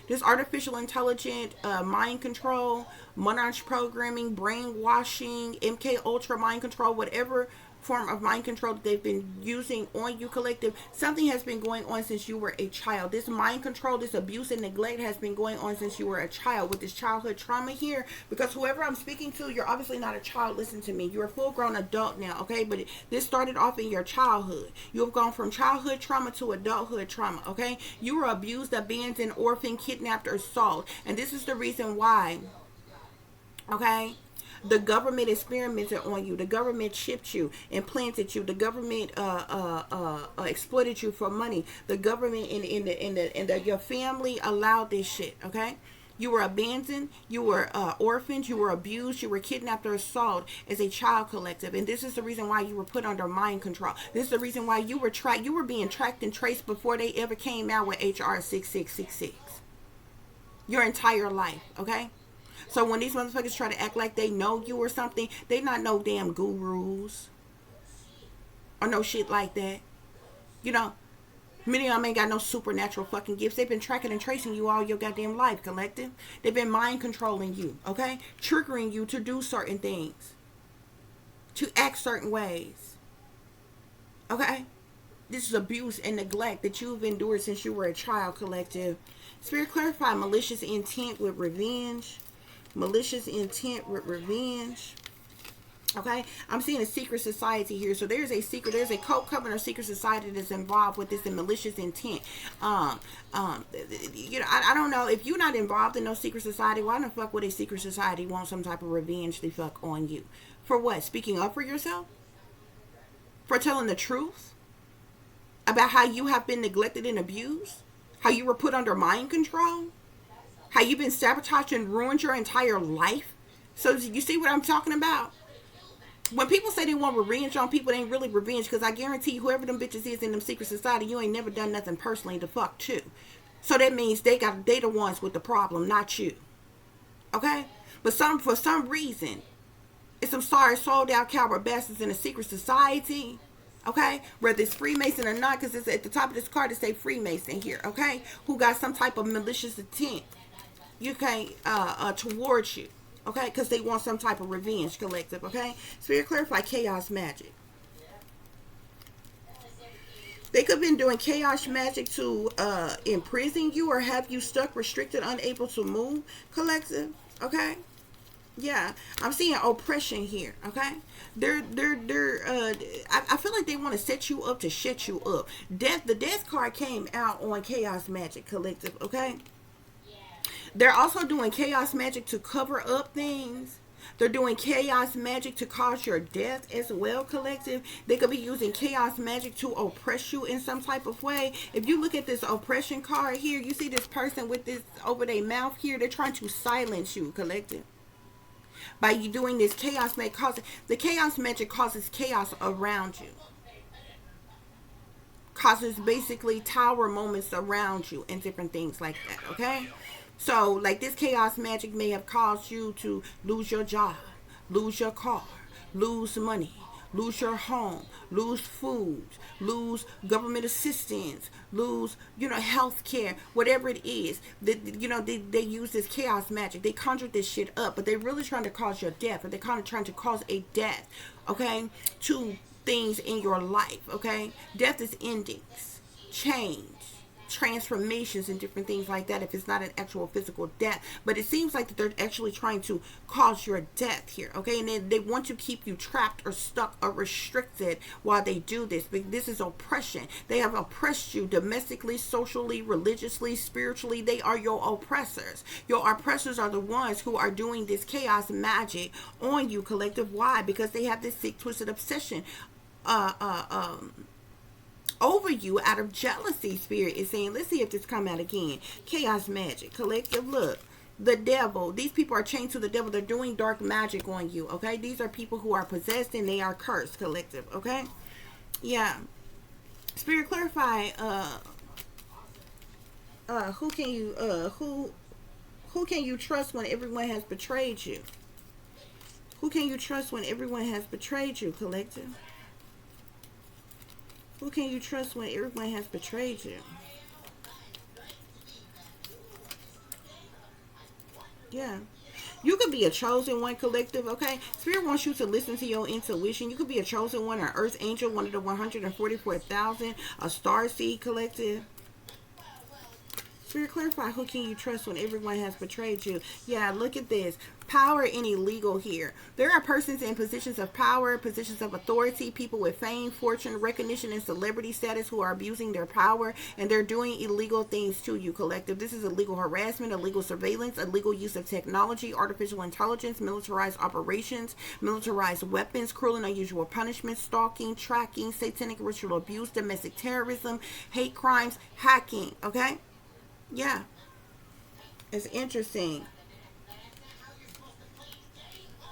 This artificial intelligent mind control, monarch programming, brainwashing, MK Ultra mind control, whatever form of mind control that they've been using on you, collective, something has been going on since you were a child. This mind control, this abuse and neglect has been going on since you were a child, with this childhood trauma here. Because whoever I'm speaking to, you're obviously not a child. Listen to me, you're a full-grown adult now. Okay, but this started off in your childhood. You have gone from childhood trauma to adulthood trauma. Okay, you were abused, abandoned, orphaned, kidnapped, or sold, and this is the reason why. Okay, the government experimented on you. The government chipped you, implanted you. The government exploited you for money. The government and your family allowed this shit. Okay, you were abandoned. You were orphaned. You were abused. You were kidnapped or assaulted as a child, collective. And this is the reason why you were put under mind control. This is the reason why you were tracked. You were being tracked and traced before they ever came out with HR 6666. Your entire life. Okay. So when these motherfuckers try to act like they know you or something, they not no damn gurus or no shit like that. You know, Many of them ain't got no supernatural fucking gifts. They've been tracking and tracing you all your goddamn life, collective. They've been mind controlling you, okay? Triggering you to do certain things, to act certain ways, okay? This is abuse and neglect that you've endured since you were a child, collective. Spirit clarify malicious intent with revenge. Malicious intent with revenge. Okay, I'm seeing a secret society here. So there's a cult covenant or secret society that's involved with this and malicious intent. You know, I don't know if you're not involved in no secret society. Why the fuck would a secret society want some type of revenge to fuck on you? For what? Speaking up for yourself? For telling the truth about how you have been neglected and abused? How you were put under mind control? How you've been sabotaged and ruined your entire life? So you see what I'm talking about? When people say they want revenge on people, it ain't really revenge, because I guarantee whoever them bitches is in them secret society, you ain't never done nothing personally to fuck too. So that means they the ones with the problem, not you. Okay? But for some reason, it's some sorry sold out coward bastards in a secret society. Okay? Whether it's Freemason or not, because it's at the top of this card it say Freemason here, okay? Who got some type of malicious intent, you can't towards you. Okay, because they want some type of revenge, collective. Okay, Spirit clarify chaos magic. They could have been doing chaos magic to imprison you or have you stuck, restricted, unable to move, collective. Okay, yeah, I'm seeing oppression here. Okay, I feel like they want to set you up to shut you up. The death card came out on chaos magic, collective. Okay. They're also doing chaos magic to cover up things. They're doing chaos magic to cause your death as well, collective. They could be using chaos magic to oppress you in some type of way. If you look at this oppression card here, you see this person with this over their mouth here. They're trying to silence you, collective. By you doing this chaos magic, the chaos magic causes chaos around you. Causes basically tower moments around you and different things like that, okay? So, like, this chaos magic may have caused you to lose your job, lose your car, lose money, lose your home, lose food, lose government assistance, lose, health care, whatever it is. They use this chaos magic. They conjured this shit up, but they're really trying to cause your death, or they're kind of trying to cause a death, okay, to things in your life, okay? Death is endings, change, transformations and different things like that, if it's not an actual physical death. But it seems like that they're actually trying to cause your death here, okay? And they want to keep you trapped or stuck or restricted while they do this. But this is oppression. They have oppressed you domestically, socially, religiously, spiritually. They are your oppressors. Your oppressors are the ones who are doing this chaos magic on you, collective. Why? Because they have this sick, twisted obsession over you out of jealousy. Spirit is saying, let's see if this come out again. Chaos magic, collective. Look, the devil. These people are chained to the devil. They're doing dark magic on you, okay? These are people who are possessed and they are cursed, collective, okay? Yeah. Spirit clarify, who can you trust when everyone has betrayed you? Who can you trust when everyone has betrayed you, collective? Who can you trust when everyone has betrayed you? Yeah. You could be a chosen one, collective, okay? Spirit wants you to listen to your intuition. You could be a chosen one, an earth angel, one of the 144,000, a star seed, collective. Spirit clarify, who can you trust when everyone has betrayed you? Yeah, look at this. Power and illegal here. There are persons in positions of power, positions of authority, people with fame, fortune, recognition, and celebrity status who are abusing their power, and they're doing illegal things to you, collective. This is illegal harassment, illegal surveillance, illegal use of technology, artificial intelligence, militarized operations, militarized weapons, cruel and unusual punishment, stalking, tracking, satanic ritual abuse, domestic terrorism, hate crimes, hacking, okay? Yeah. It's interesting.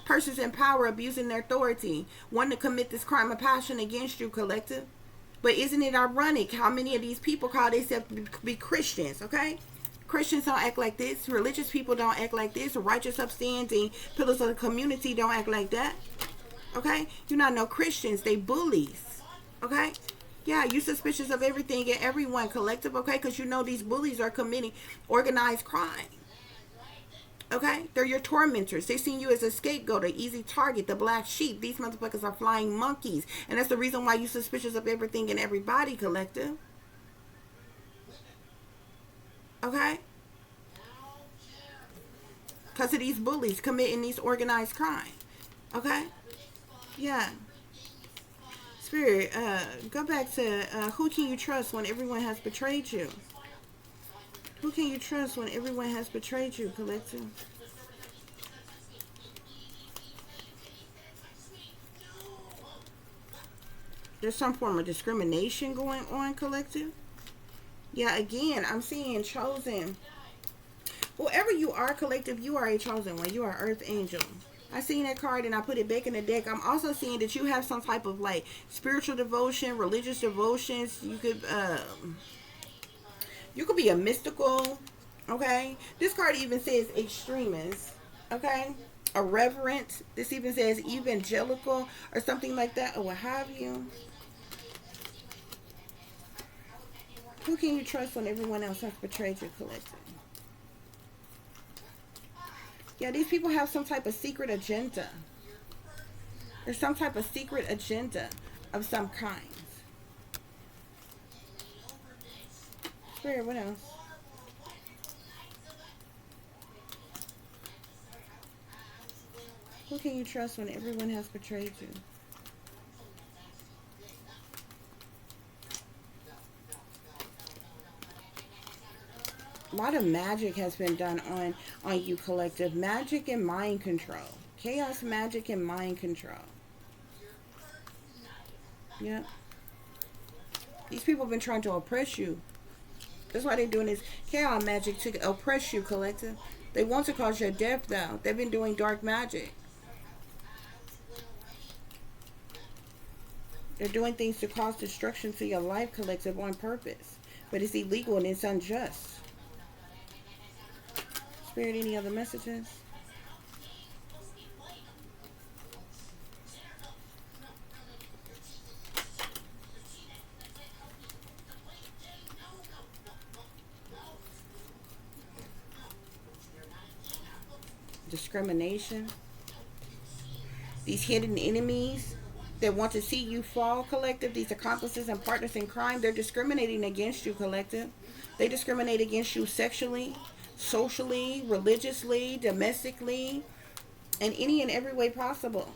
Persons in power abusing their authority, wanting to commit this crime of passion against you, collective. But isn't it ironic how many of these people call themselves to be Christians, okay? Christians don't act like this. Religious people don't act like this. Righteous, upstanding pillars of the community don't act like that, okay? You're not no Christians. They bullies, okay? Yeah, you suspicious of everything and everyone, collective, okay? Because you know these bullies are committing organized crime. Okay? They're your tormentors. They see you as a scapegoat, an easy target, the black sheep. These motherfuckers are flying monkeys. And that's the reason why you suspicious of everything and everybody, collective. Okay? Because of these bullies committing these organized crime. Okay? Yeah. Spirit, go back to who can you trust when everyone has betrayed you? Who can you trust when everyone has betrayed you, collective? There's some form of discrimination going on, collective. Yeah, again, I'm seeing chosen. Whoever you are, collective, you are a chosen one. You are Earth Angel. I seen that card and I put it back in the deck. I'm also seeing that you have some type of like spiritual devotion, religious devotions. You could be a mystical, okay? This card even says extremist, okay? A reverent. This even says evangelical or something like that, or what have you. Who can you trust when everyone else has betrayed your collective? Yeah, these people have some type of secret agenda. There's some type of secret agenda of some kind. Spirit, what else? Who can you trust when everyone has betrayed you? A lot of magic has been done on you, collective. Magic and mind control. Chaos, magic, and mind control. Yeah. These people have been trying to oppress you. That's why they're doing this chaos magic to oppress you, collective. They want to cause your death, though. They've been doing dark magic. They're doing things to cause destruction to your life, collective, on purpose. But it's illegal and it's unjust. Spirit, any other messages? Discrimination. These hidden enemies that want to see you fall, collective. These accomplices and partners in crime, they're discriminating against you, collective. They discriminate against you sexually, socially, religiously, domestically, in any and every way possible.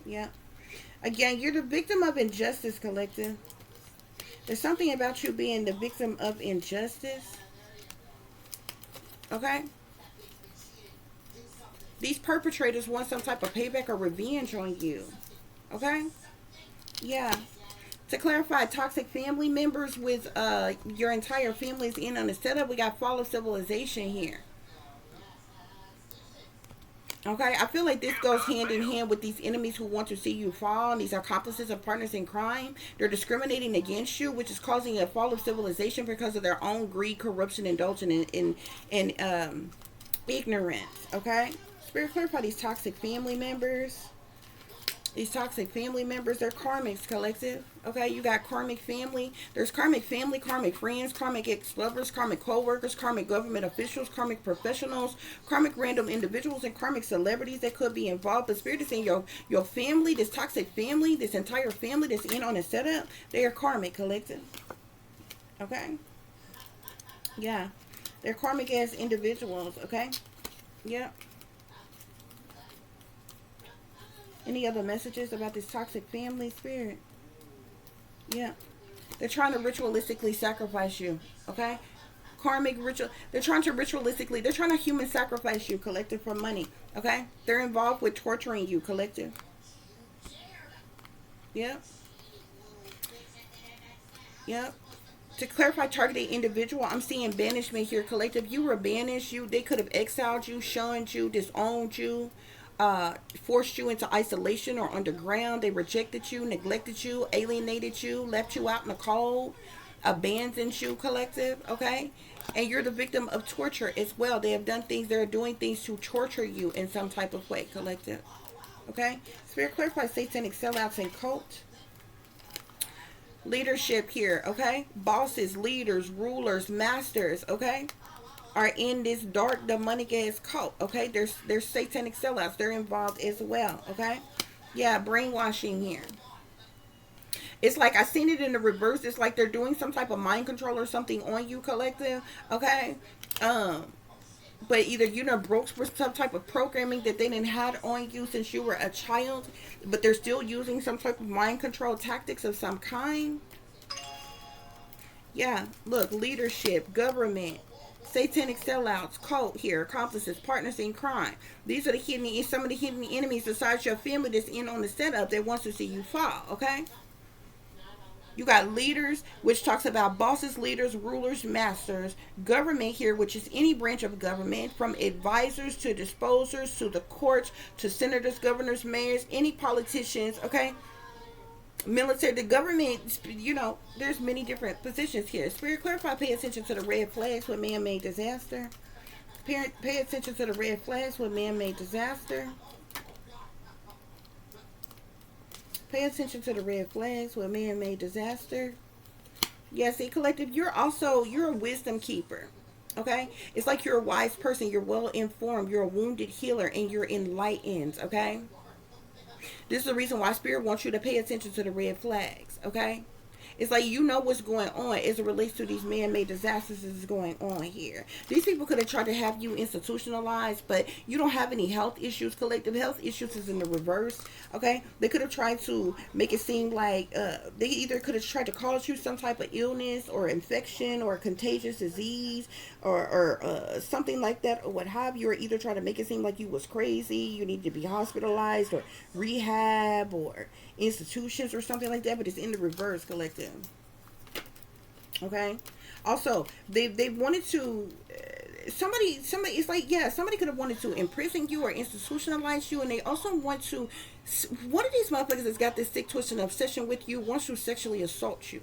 Yeah. Again, you're the victim of injustice, collective. There's something about you being the victim of injustice. Okay? These perpetrators want some type of payback or revenge on you. Okay? Yeah. To clarify, toxic family members with your entire family's in on the setup. We got fall of civilization here. Okay, I feel like this goes hand in hand with these enemies who want to see you fall. And these accomplices and partners in crime. They're discriminating against you, which is causing a fall of civilization because of their own greed, corruption, indulgence in ignorance. Okay, Spirit, clarify these toxic family members. These toxic family members, they're karmics, collective. Okay, you got karmic family. There's karmic family, karmic friends, karmic ex-lovers, karmic co-workers, karmic government officials, karmic professionals, karmic random individuals, and karmic celebrities that could be involved. But Spirit is saying your family, this toxic family, this entire family that's in on the setup, they are karmic, collective. Okay? Yeah. They're karmic as individuals, okay? Yeah. Any other messages about this toxic family, Spirit? Yeah. They're trying to ritualistically sacrifice you. Okay? Karmic ritual. They're trying to human sacrifice you, collective, for money. Okay? They're involved with torturing you, collective. Yep. Yep. To clarify targeted individual, I'm seeing banishment here, collective. You were banished. They could have exiled you, shunned you, disowned you. Forced you into isolation or underground. They rejected you, neglected you, alienated you, left you out in the cold. abandons you, collective, okay? And you're the victim of torture as well. They have done things, they're doing things to torture you in some type of way, collective. Okay? Spirit clarify satanic sellouts and cult. Leadership here, okay? Bosses, leaders, rulers, masters, okay? Are in this dark demonic ass cult, okay? There's satanic sellouts. They're involved as well, okay? Yeah, brainwashing here. It's like I seen it in the reverse. It's like they're doing some type of mind control or something on you, collective, okay? But either you know broke for some type of programming that they didn't had on you since you were a child, but they're still using some type of mind control tactics of some kind. Yeah, look, leadership, government, satanic sellouts, cult here, accomplices, partners in crime. These are the hidden, some of the hidden enemies besides your family that's in on the setup that wants to see you fall, okay? You got leaders, which talks about bosses, leaders, rulers, masters. Government here, which is any branch of government, from advisors to disposers to the courts to senators, governors, mayors, any politicians, okay? Military, the government, you know, there's many different positions here. Spirit clarify, pay attention to the red flags with man-made disaster. Pay attention to the red flags with man-made disaster. Pay attention to the red flags with man-made disaster. Yeah, see, collective, you're a wisdom keeper. Okay? It's like you're a wise person. You're well informed. You're a wounded healer and you're enlightened. Okay? This is the reason why Spirit wants you to pay attention to the red flags. Okay? It's like you know what's going on as it relates to these man-made disasters that is going on here. These people could have tried to have you institutionalized, but you don't have any health issues. Collective health issues is in the reverse. Okay, they could have tried to make it seem like they either could have tried to cause you some type of illness or infection or contagious disease or something like that or what have you, or either try to make it seem like you was crazy, you need to be hospitalized or rehab or institutions or something like that, but it's in the reverse, collective. Okay, also they wanted to somebody it's like, yeah, somebody could have wanted to imprison you or institutionalize you, and they also want to, one of these motherfuckers that's got this sick twisted obsession with you wants to sexually assault you.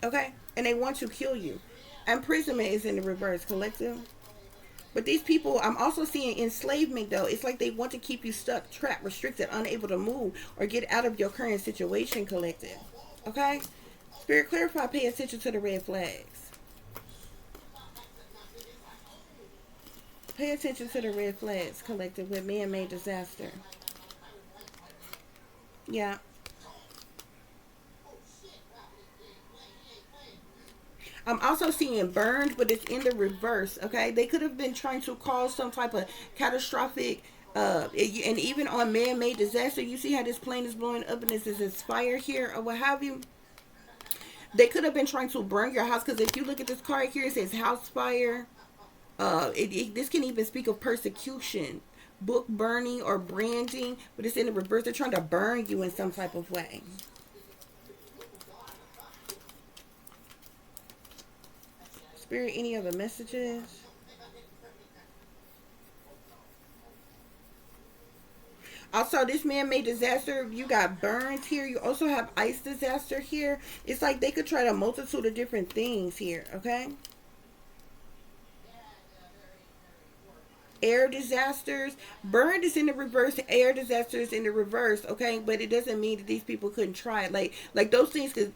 Okay, and they want to kill you. Imprisonment is in the reverse, collective. But these people, I'm also seeing enslavement, though. It's like they want to keep you stuck, trapped, restricted, unable to move or get out of your current situation, collective. Okay? Spirit clarify, pay attention to the red flags. Pay attention to the red flags, collective, with man-made disaster. Yeah. I'm also seeing burned, but it's in the reverse, okay? They could have been trying to cause some type of catastrophic, and even on man-made disaster, you see how this plane is blowing up and this is fire here or what have you? They could have been trying to burn your house, because if you look at this card here, it says house fire. This can even speak of persecution, book burning, or branding, but it's in the reverse. They're trying to burn you in some type of way. Spirit, any other messages? Also, this man-made disaster, you got burns here. You also have ice disaster here. It's like they could try a multitude of different things here, okay? Air disasters. Burn is in the reverse. Air disasters in the reverse, okay? But it doesn't mean that these people couldn't try it. Like those things could,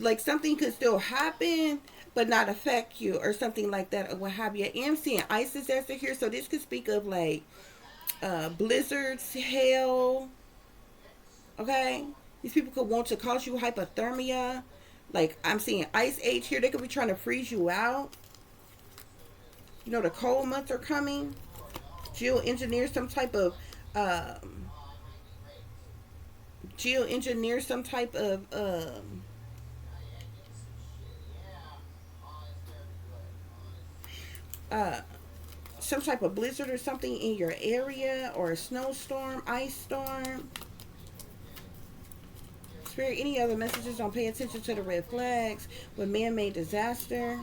like something could still happen, but not affect you or something like that or what have you. I am seeing ice disaster here, so this could speak of like blizzards, hail, okay? These people could want to cause you hypothermia. Like I'm seeing ice age here. They could be trying to freeze you out. You know, the cold months are coming. Geoengineer some type of some type of blizzard or something in your area, or a snowstorm, ice storm. Spirit, any other messages on pay attention to the red flags with man-made disaster?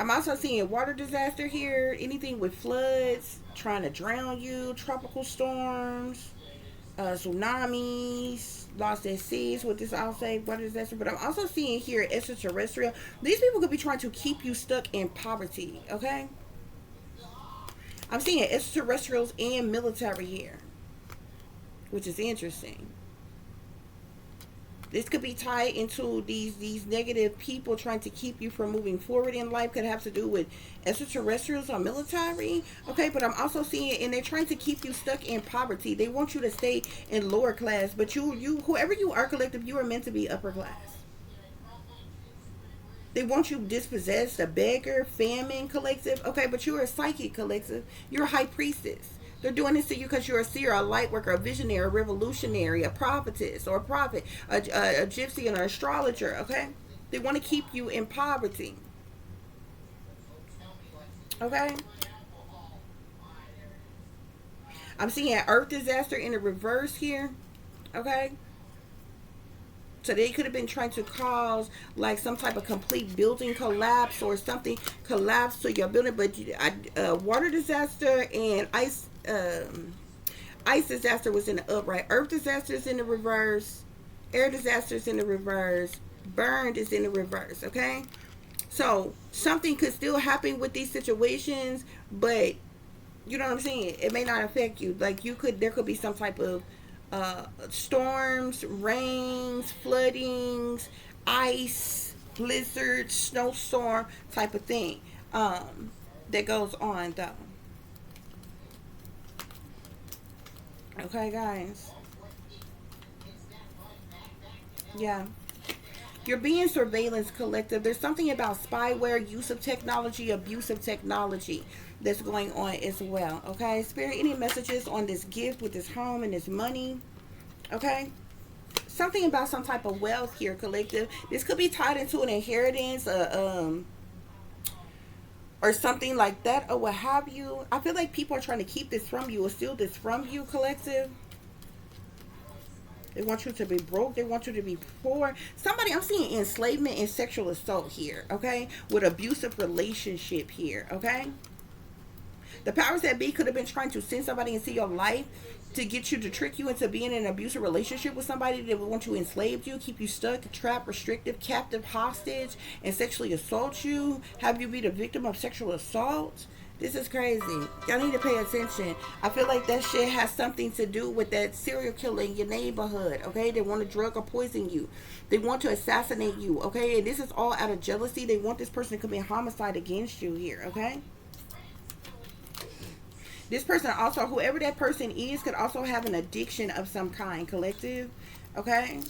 I'm also seeing water disaster here. Anything with floods, trying to drown you, tropical storms, tsunamis, lost at seas. What this I'll say water disaster. But I'm also seeing here extraterrestrial. These people could be trying to keep you stuck in poverty. Okay. I'm seeing extraterrestrials and military here, which is interesting. This could be tied into these negative people trying to keep you from moving forward in life. Could have to do with extraterrestrials or military. Okay, but I'm also seeing, and they're trying to keep you stuck in poverty. They want you to stay in lower class, but you whoever you are, collective, you are meant to be upper class. They want you dispossessed, a beggar, famine, collective. Okay, but you're a psychic, collective. You're a high priestess. They're doing this to you because you're a seer, a light worker, a visionary, a revolutionary, a prophetess, or a prophet, a gypsy, and an astrologer. Okay, they want to keep you in poverty. Okay, I'm seeing an earth disaster in the reverse here. Okay, so they could have been trying to cause like some type of complete building collapse or something collapse to your building, but water disaster and ice disaster was in the upright. Earth disaster is in the reverse. Air disaster is in the reverse. Burned is in the reverse. Okay, so something could still happen with these situations, but you know what I'm saying, it may not affect you. Like there could be some type of storms, rains, floodings, ice, blizzard, snowstorm type of thing that goes on though. Okay, guys. Yeah. You're being surveillance, collective. There's something about spyware, use of technology, abuse of technology that's going on as well. Okay, Spirit, any messages on this gift with this home and this money? Okay, something about some type of wealth here, collective. This could be tied into an inheritance, or something like that, or what have you. I feel like people are trying to keep this from you or steal this from you, collective. They want you to be broke. They want you to be poor. Somebody, I'm seeing enslavement and sexual assault here, okay? With abusive relationship here, okay? The powers that be could have been trying to send somebody into your life to get you, to trick you into being in an abusive relationship with somebody that would want to enslave you, keep you stuck, trapped, restrictive, captive, hostage, and sexually assault you, have you be the victim of sexual assault. This is crazy. Y'all need to pay attention. I feel like that shit has something to do with that serial killer in your neighborhood, okay? They want to drug or poison you. They want to assassinate you, okay? And this is all out of jealousy. They want this person to commit homicide against you here, okay? This person also, whoever that person is, could also have an addiction of some kind, collective, okay?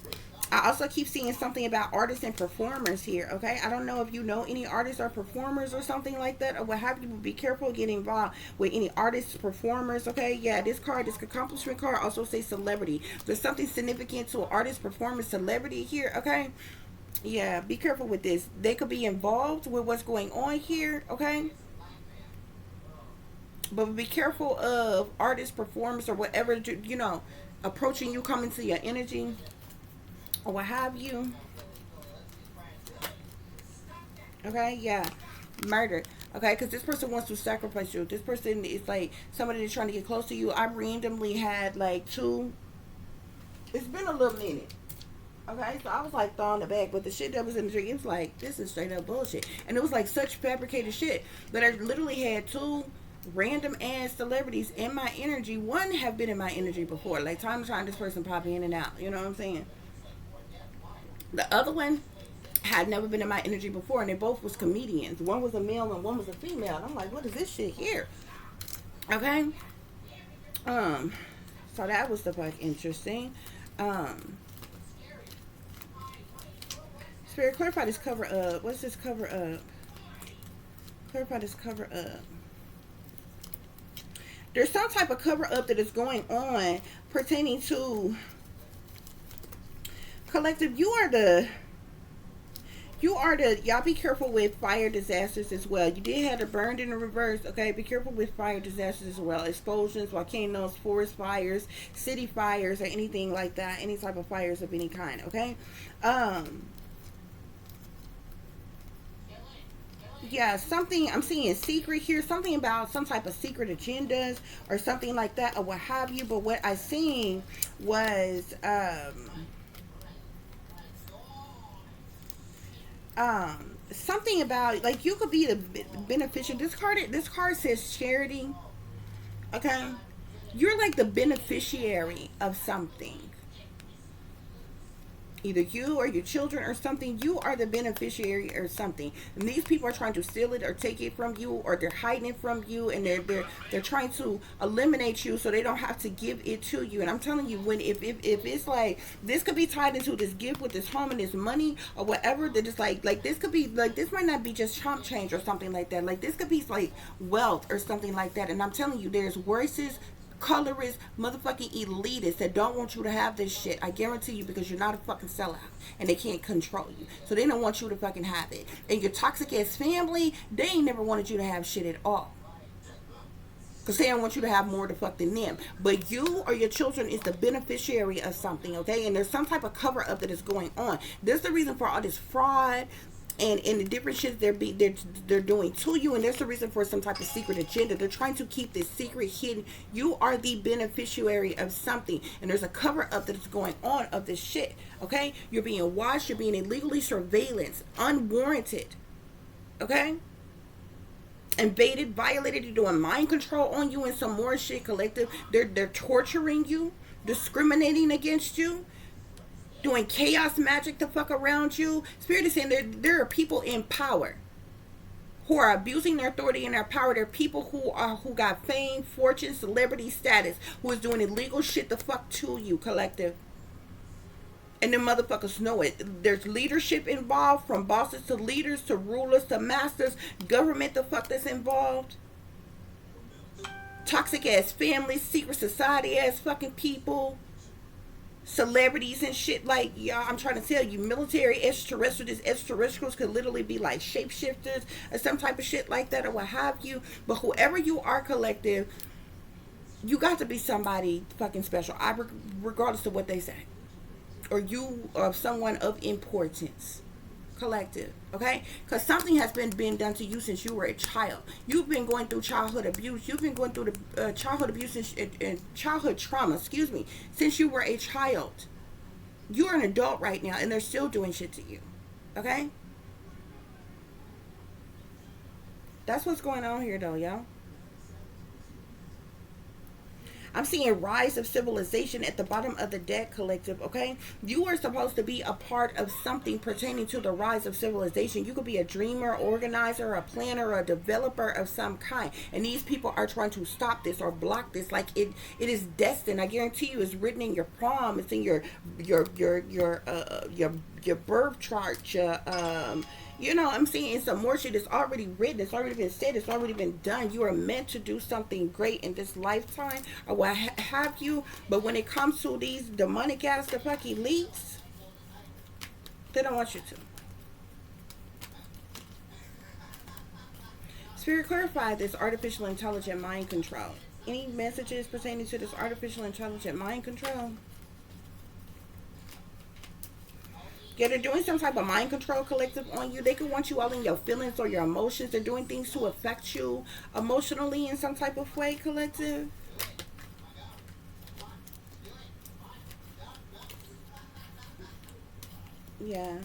I also keep seeing something about artists and performers here, okay? I don't know if you know any artists or performers or something like that, or what have you, but be careful getting involved with any artists, performers, okay? Yeah, this card, this accomplishment card, also says celebrity. There's something significant to an artist, performer, celebrity here, okay? Yeah, be careful with this. They could be involved with what's going on here, okay? But be careful of artists, performers, or whatever, you know, approaching you, coming to your energy, or what have you. Okay, yeah. Murder. Okay, because this person wants to sacrifice you. This person is like somebody that's trying to get close to you. I randomly had like two. It's been a little minute. Okay, so I was like throwing it back, but the shit that was in the drink, it was like, this is straight up bullshit. And it was like such fabricated shit. But I literally had two random ass celebrities in my energy. One have been in my energy before. Like time to time this person pop in and out. You know what I'm saying? The other one had never been in my energy before, and they both was comedians. One was a male and one was a female. And I'm like, what is this shit here? Okay. So that was the fuck interesting. Spirit, clarify this cover up. What's this cover up? Clarify this cover up. There's some type of cover up that is going on pertaining to collective. Y'all be careful with fire disasters as well. You did have the burned in the reverse, okay? Be careful with fire disasters as well. Explosions, volcanoes, forest fires, city fires, or anything like that. Any type of fires of any kind, okay? Yeah, something I'm seeing secret here, something about some type of secret agendas or something like that or what have you. But what I seen was something about like you could be the beneficial. This card says charity. Okay, you're like the beneficiary of something, either you or your children or something. You are the beneficiary or something, and these people are trying to steal it or take it from you, or they're hiding it from you, and they're trying to eliminate you so they don't have to give it to you. And I'm telling you, when if it's like this could be tied into this gift with this home and this money or whatever, that it's like this could be like, this might not be just chump change or something like that. Like this could be like wealth or something like that. And I'm telling you, there's voices, colorist, motherfucking elitists that don't want you to have this shit. I guarantee you, because you're not a fucking sellout and they can't control you. So they don't want you to fucking have it. And your toxic ass family, they ain't never wanted you to have shit at all. Because they don't want you to have more to fuck than them. But you or your children is the beneficiary of something, okay? And there's some type of cover up that is going on. There's the reason for all this fraud and the different shit they're doing to you, and there's the reason for some type of secret agenda. They're trying to keep this secret hidden. You are the beneficiary of something, and there's a cover up that is going on of this shit. Okay, you're being watched, you're being illegally surveillance, unwarranted. Okay, invaded, violated. You're doing mind control on you and some more shit. Collective, they're torturing you, discriminating against you, doing chaos magic to fuck around you. Spirit is saying there are people in power who are abusing their authority and their power. There are people who got fame, fortune, celebrity status, who is doing illegal shit to fuck to you, collective. And them motherfuckers know it. There's leadership involved, from bosses to leaders to rulers to masters. Government the fuck that's involved. Toxic ass families, secret society ass fucking people. Celebrities and shit. Like, y'all, I'm trying to tell you, military extraterrestrials. Extraterrestrials could literally be like shapeshifters or some type of shit like that or what have you. But whoever you are, collective, you got to be somebody fucking special, regardless of what they say. Or you are someone of importance, collective, okay? Because something has been done to you since you were a child. You've been going through childhood abuse. You've been going through the childhood abuse and childhood trauma, since you were a child. You're an adult right now, and they're still doing shit to you, okay? That's what's going on here, though, y'all. I'm seeing rise of civilization at the bottom of the deck, collective, okay? You are supposed to be a part of something pertaining to the rise of civilization. You could be a dreamer, organizer, a planner, a developer of some kind. And these people are trying to stop this or block this. Like it is destined. I guarantee you, it's written in your palm. It's in your birth chart, you know, I'm seeing some more shit. It's already written. It's already been said. It's already been done. You are meant to do something great in this lifetime or what have you. But when it comes to these demonic ass the fuck elites, they don't want you to. Spirit, clarify this artificial intelligent mind control. Any messages pertaining to this artificial intelligent mind control? Yeah, they're doing some type of mind control, collective, on you. They could want you all in your feelings or your emotions. They're doing things to affect you emotionally in some type of way, collective. Yeah.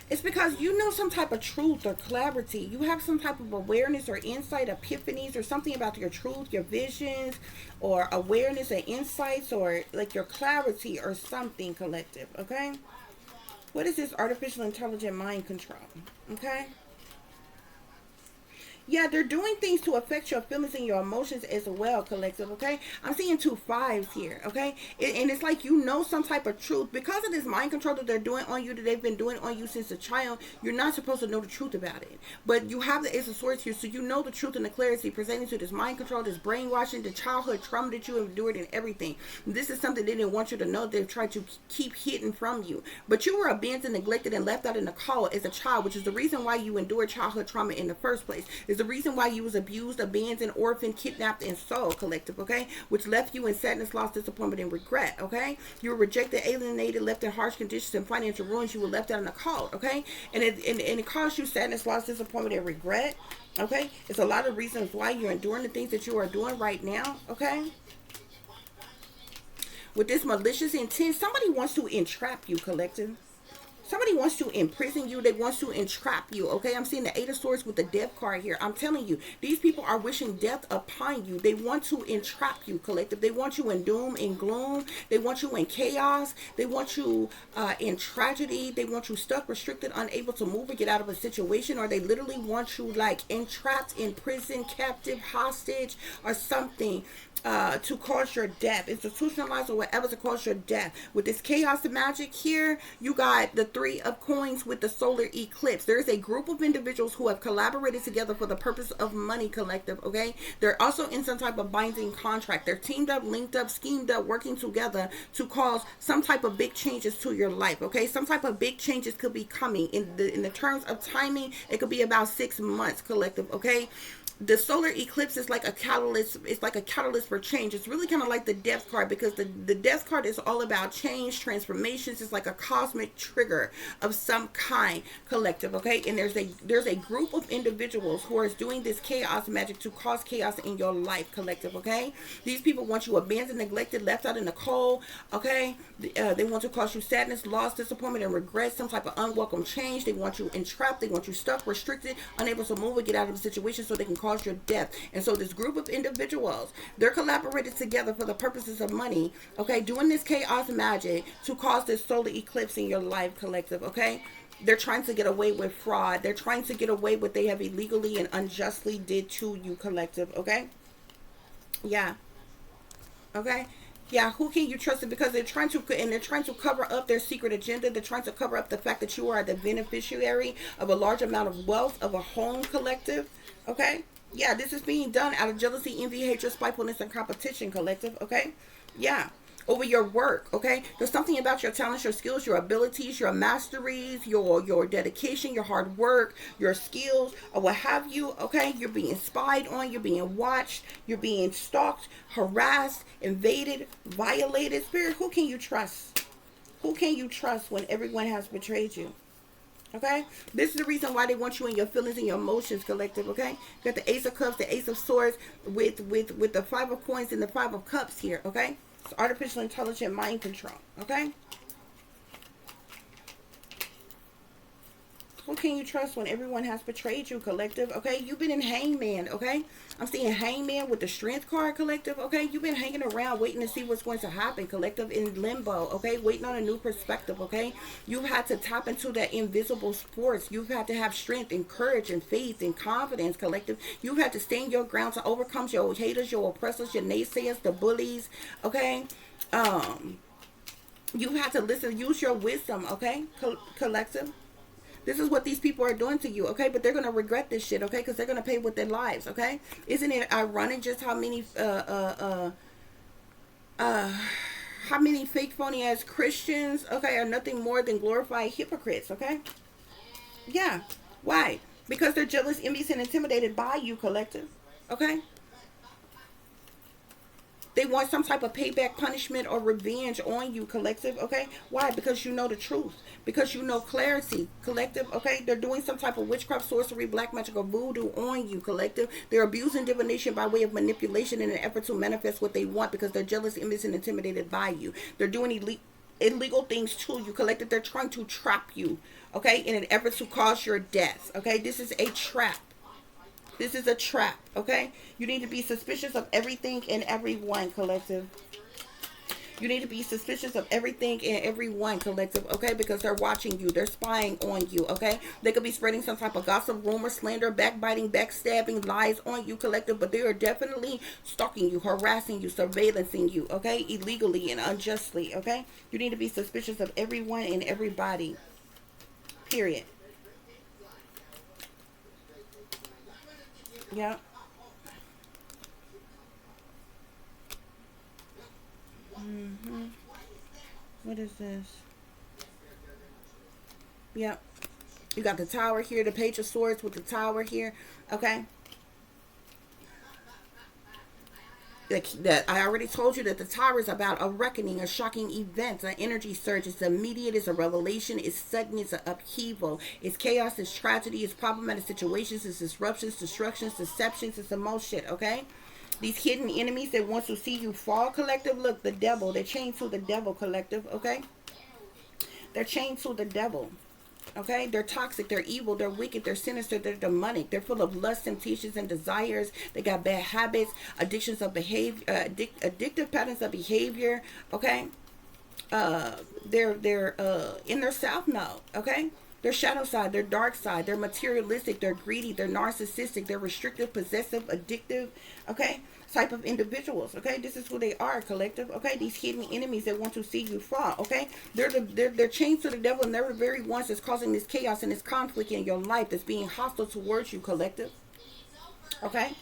It's because you know some type of truth or clarity. You have some type of awareness or insight, epiphanies, or something about your truth, your visions, or awareness and insights, or like your clarity or something, collective, okay? What is this artificial intelligent mind control, okay? Yeah, they're doing things to affect your feelings and your emotions as well, collective, okay? I'm seeing 2 5s here, okay? And it's like you know some type of truth. Because of this mind control that they're doing on you, that they've been doing on you since a child, you're not supposed to know the truth about it. But you have the Ace of Swords here, so you know the truth and the clarity pertaining to this mind control, this brainwashing, the childhood trauma that you endured and everything. This is something they didn't want you to know. They've tried to keep hidden from you. But you were abandoned, neglected, and left out in the cold as a child, which is the reason why you endured childhood trauma in the first place. It's the reason why you was abused, abandoned, orphaned, kidnapped, and sold, collective, okay? Which left you in sadness, loss, disappointment, and regret, okay? You were rejected, alienated, left in harsh conditions and financial ruins. You were left out in the cold, okay? And it caused you sadness, loss, disappointment, and regret, okay? It's a lot of reasons why you're enduring the things that you are doing right now, okay? With this malicious intent, somebody wants to entrap you, collective. Somebody wants to imprison you. They want to entrap you. Okay, I'm seeing the Eight of Swords with the Death card here. I'm telling you, these people are wishing death upon you. They want to entrap you, collective. They want you in doom and gloom. They want you in chaos. They want you in tragedy. They want you stuck, restricted, unable to move or get out of a situation. Or they literally want you like entrapped, in prison, captive, hostage, or something. To cause your death, institutionalized or whatever, to cause your death. With this chaos and magic here, you got the Three of Coins with the solar eclipse. There's a group of individuals who have collaborated together for the purpose of money, collective, okay? They're also in some type of binding contract. They're teamed up, linked up, schemed up, working together to cause some type of big changes to your life, okay? Some type of big changes could be coming. In the terms of timing, it could be about 6 months, collective, okay? The solar eclipse is like a catalyst. It's like a catalyst for change. It's really kind of like the death card, because the death card is all about change, transformations. It's like a cosmic trigger of some kind, collective, okay? And there's a group of individuals who are doing this chaos magic to cause chaos in your life, collective, okay? These people want you abandoned, neglected, left out in the cold, okay? They want to cause you sadness, loss, disappointment, and regret, some type of unwelcome change. They want you entrapped. They want you stuck, restricted, unable to move or get out of the situation so they can cause your death. And so this group of individuals, they're collaborated together for the purposes of money, okay, doing this chaos magic to cause this solar eclipse in your life, collective, okay? They're trying to get away with fraud. They're trying to get away what they have illegally and unjustly did to you, collective, okay? Yeah. Okay? Yeah, who can you trust? Because they're trying to cover up their secret agenda. They're trying to cover up the fact that you are the beneficiary of a large amount of wealth, of a home, collective, okay? Yeah, this is being done out of jealousy, envy, hatred, spitefulness, and competition, collective, okay? Yeah, over your work, okay? There's something about your talents, your skills, your abilities, your masteries, your dedication, your hard work, your skills, or what have you, okay? You're being spied on, you're being watched, you're being stalked, harassed, invaded, violated. Spirit, who can you trust? Who can you trust when everyone has betrayed you? Okay, this is the reason why they want you in your feelings and your emotions, collective. Okay, you got the Ace of Cups, the Ace of Swords, with the Five of Coins and the Five of Cups here. Okay, it's artificial intelligent mind control. Okay, who can you trust when everyone has betrayed you, collective? Okay, you've been in Hangman. Okay, I'm seeing Hangman with the Strength card, collective. Okay, you've been hanging around waiting to see what's going to happen, collective, in limbo. Okay, waiting on a new perspective. Okay, you've had to tap into that invisible force. You've had to have strength and courage and faith and confidence, collective. You've had to stand your ground to overcome your haters, your oppressors, your naysayers, the bullies. Okay, you've had to listen, use your wisdom. Okay, collective. This is what these people are doing to you, okay? But they're going to regret this shit, okay? Because they're going to pay with their lives, okay? Isn't it ironic just how many fake phony ass Christians, okay, are nothing more than glorified hypocrites, okay? Yeah. Why? Because they're jealous, envious, and intimidated by you, collective, okay? They want some type of payback, punishment, or revenge on you, collective, okay? Why? Because you know the truth. Because you know clarity, collective, okay? They're doing some type of witchcraft, sorcery, black magic, or voodoo on you, collective. They're abusing divination by way of manipulation in an effort to manifest what they want because they're jealous, envious, and intimidated by you. They're doing illegal things to you, collective. They're trying to trap you, okay, in an effort to cause your death, okay? This is a trap. This is a trap, okay? You need to be suspicious of everything and everyone, collective. You need to be suspicious of everything and everyone, collective, okay? Because they're watching you. They're spying on you, okay? They could be spreading some type of gossip, rumor, slander, backbiting, backstabbing, lies on you, collective. But they are definitely stalking you, harassing you, surveillancing you, okay? Illegally and unjustly, okay? You need to be suspicious of everyone and everybody, period. Yeah. What is this? Yeah. You got the Tower here, the Page of Swords with the Tower here, okay? That I already told you that the Tower is about a reckoning, a shocking event, an energy surge. It's immediate, it's a revelation, it's sudden, it's an upheaval, it's chaos, it's tragedy, it's problematic situations, it's disruptions, destructions, deceptions, it's the most shit, okay? These hidden enemies that want to see you fall, collective. Look, the devil, they're chained to the devil, collective, okay? They're chained to the devil. Okay, they're toxic, they're evil, they're wicked, they're sinister, they're demonic, they're full of lust, temptations, and desires. They got bad habits, addictions of behavior, addictive patterns of behavior. Okay, they're in their south node. Okay, their shadow side, their dark side, they're materialistic, they're greedy, they're narcissistic, they're restrictive, possessive, addictive. Okay, type of individuals. Okay, this is who they are, collective. Okay, these hidden enemies that want to see you fall. Okay, they're chained to the devil, and they're the very ones that's causing this chaos and this conflict in your life, that's being hostile towards you, collective. Okay,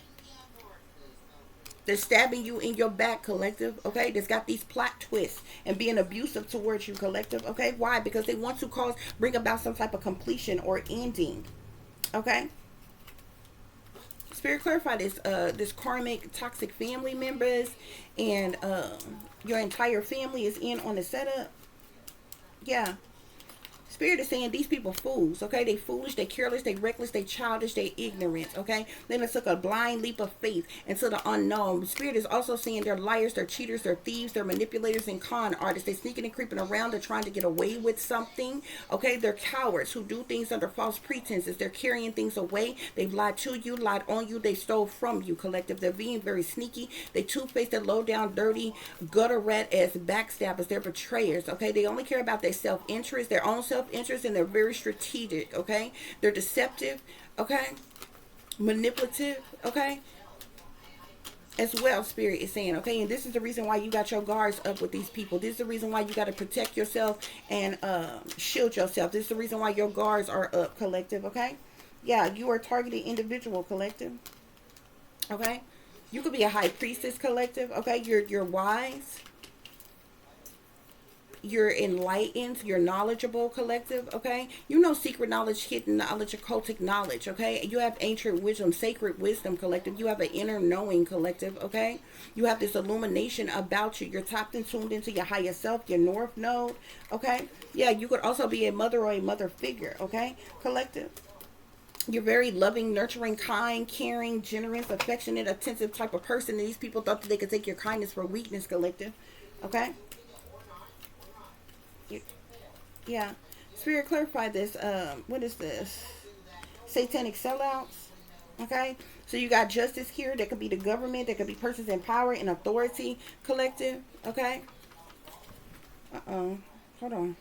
they're stabbing you in your back, collective. Okay, that's got these plot twists and being abusive towards you, collective. Okay, why? Because they want to bring about some type of completion or ending. Okay, Spirit, clarify this. This karmic toxic family members and your entire family is in on the setup. Yeah. Spirit is saying these people fools, okay? They foolish, they careless, they reckless, they childish, they ignorant, okay? Then it took a blind leap of faith into the unknown. Spirit is also saying they're liars, they're cheaters, they're thieves, they're manipulators and con artists. They're sneaking and creeping around, they're trying to get away with something, okay? They're cowards who do things under false pretenses. They're carrying things away. They've lied to you, lied on you, they stole from you, collective. They're being very sneaky. They two-faced, they're low down, dirty, gutter rat as backstabbers. They're betrayers, okay? They only care about their self-interest, their own self-interest, and they're very strategic, okay? They're deceptive, okay? Manipulative, okay? As well, Spirit is saying, okay? And this is the reason why you got your guards up with these people. This is the reason why you got to protect yourself and shield yourself. This is the reason why your guards are up, collective, okay? Yeah, you are targeted individual, collective, okay? You could be a high priestess, collective, okay? You're wise. You're enlightened, you're knowledgeable, collective, okay? You know secret knowledge, hidden knowledge, occultic knowledge, okay? You have ancient wisdom, sacred wisdom, collective. You have an inner knowing, collective, okay? You have this illumination about you. You're tapped and tuned into your higher self, your north node, okay? Yeah, you could also be a mother or a mother figure, okay? Collective. You're very loving, nurturing, kind, caring, generous, affectionate, attentive type of person. And these people thought that they could take your kindness for weakness, collective, okay? Yeah. Spirit, clarify this. What is this? Satanic sellouts. Okay. So you got justice here. That could be the government. That could be persons in power and authority, collective. Okay. Hold on.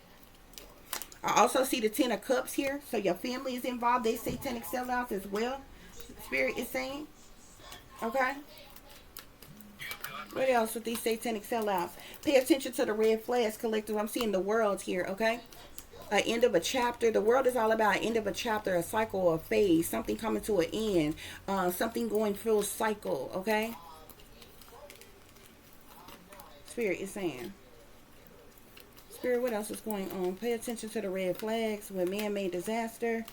I also see the 10 of Cups here. So your family is involved. They satanic sellouts as well. Spirit is saying. Okay. What else with these satanic sellouts? Pay attention to the red flags, collective. I'm seeing the world here, okay? An end of a chapter. The world is all about an end of a chapter, a cycle, a phase, something coming to an end, something going through a cycle, okay? Spirit is saying. Spirit, what else is going on? Pay attention to the red flags with man-made disaster.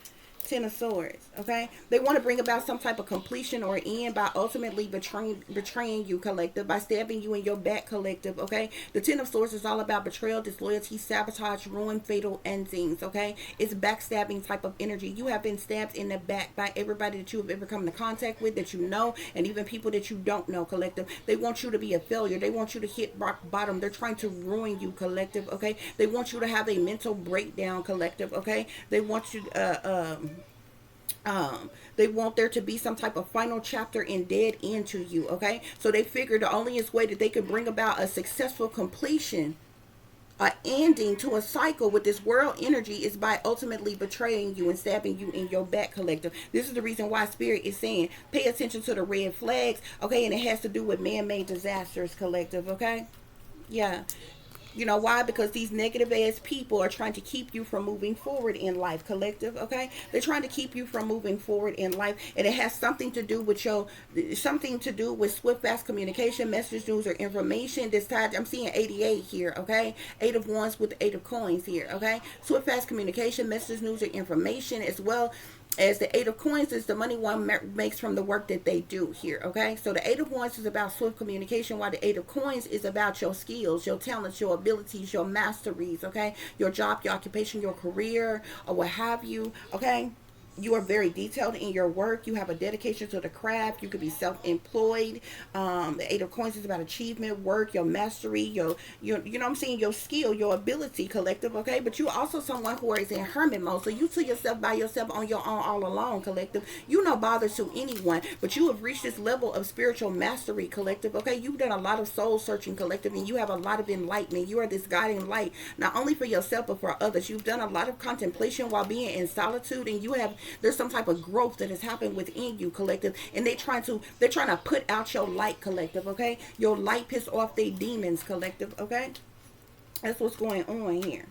10 of Swords, okay? They want to bring about some type of completion or end by ultimately betraying you, collective, by stabbing you in your back, collective, okay? The 10 of Swords is all about betrayal, disloyalty, sabotage, ruin, fatal endings, okay? It's backstabbing type of energy. You have been stabbed in the back by everybody that you have ever come into contact with, that you know, and even people that you don't know, collective. They want you to be a failure. They want you to hit rock bottom. They're trying to ruin you, collective, okay? They want you to have a mental breakdown, collective, okay? They want you they want there to be some type of final chapter and dead end to you, okay? So they figure the only way that they can bring about a successful completion, a ending to a cycle with this world energy, is by ultimately betraying you and stabbing you in your back, collective. This is the reason why Spirit is saying pay attention to the red flags, okay? And it has to do with man-made disasters, collective, okay? Yeah. You know why? Because these negative ass people are trying to keep you from moving forward in life, collective. Okay, they're trying to keep you from moving forward in life, and it has something to do with something to do with swift, fast communication, message, news, or information. This time, I'm seeing 88 here. Okay, 8 of Wands with 8 of Coins here. Okay, swift, fast communication, message, news, or information, as well as the 8 of Coins is the money one makes from the work that they do here. Okay, so the 8 of Wands is about swift communication, while the 8 of Coins is about your skills, your talents, your abilities, your masteries. Okay, your job, your occupation, your career, or what have you. Okay, you are very detailed in your work. You have a dedication to the craft. You could be self-employed. The 8 of Coins is about achievement, work, your mastery, your you know what I'm saying, your skill, your ability, collective. Okay, but you also someone who is in hermit mode. So you to yourself by yourself on your own all alone, collective. You no bother to anyone, but you have reached this level of spiritual mastery, collective. Okay, you've done a lot of soul searching, collective, and you have a lot of enlightenment. You are this guiding light, not only for yourself but for others. You've done a lot of contemplation while being in solitude, and there's some type of growth that has happened within you, collective, and they're trying to put out your light, collective. Okay, your light piss off they demons, collective. Okay, that's what's going on here.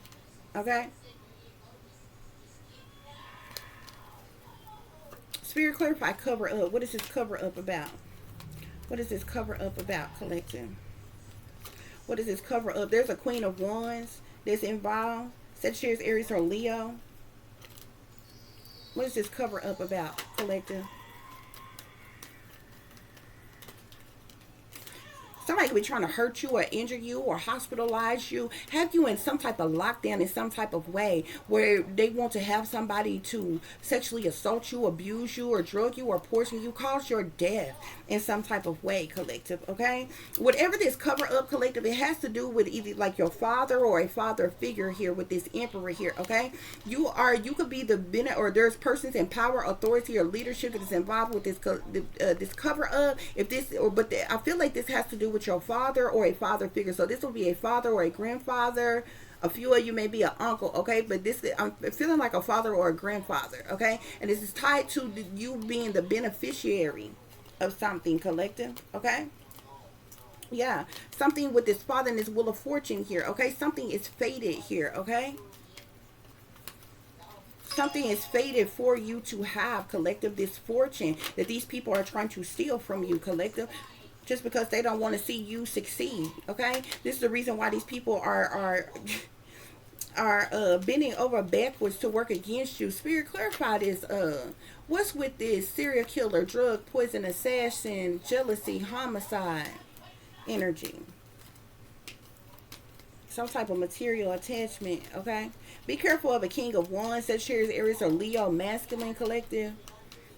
Okay, spirit clarify, cover up. What is this cover up about? What is this cover up about, collective? What is this cover up? There's a Queen of Wands that's involved. Sagittarius, Aries, or Leo. What is this cover up about, collective? Somebody could be trying to hurt you or injure you or hospitalize you, have you in some type of lockdown in some type of way where they want to have somebody to sexually assault you, abuse you, or drug you, or poison you, cause your death in some type of way, collective. Okay, whatever this cover up, collective, it has to do with either like your father or a father figure here with this Emperor here. Okay, you could be the or there's persons in power, authority, or leadership that is involved with this cover up. If this I feel like this has to do with your father or a father figure. So this will be a father or a grandfather. A few of you may be an uncle. Okay, but this, I'm feeling like a father or a grandfather. Okay, and this is tied to you being the beneficiary of something, collective. Okay, yeah, something with this father and this wheel of fortune here. Okay, something is fated here. Okay, something is fated for you to have, collective, this fortune that these people are trying to steal from you, collective, just because they don't want to see you succeed. Okay, this is the reason why these people are bending over backwards to work against you. Spirit, clarify this. What's with this serial killer, drug, poison, assassin, jealousy, homicide energy? Some type of material attachment. Okay, be careful of a King of Wands, Sagittarius, Aries, or Leo, masculine, collective.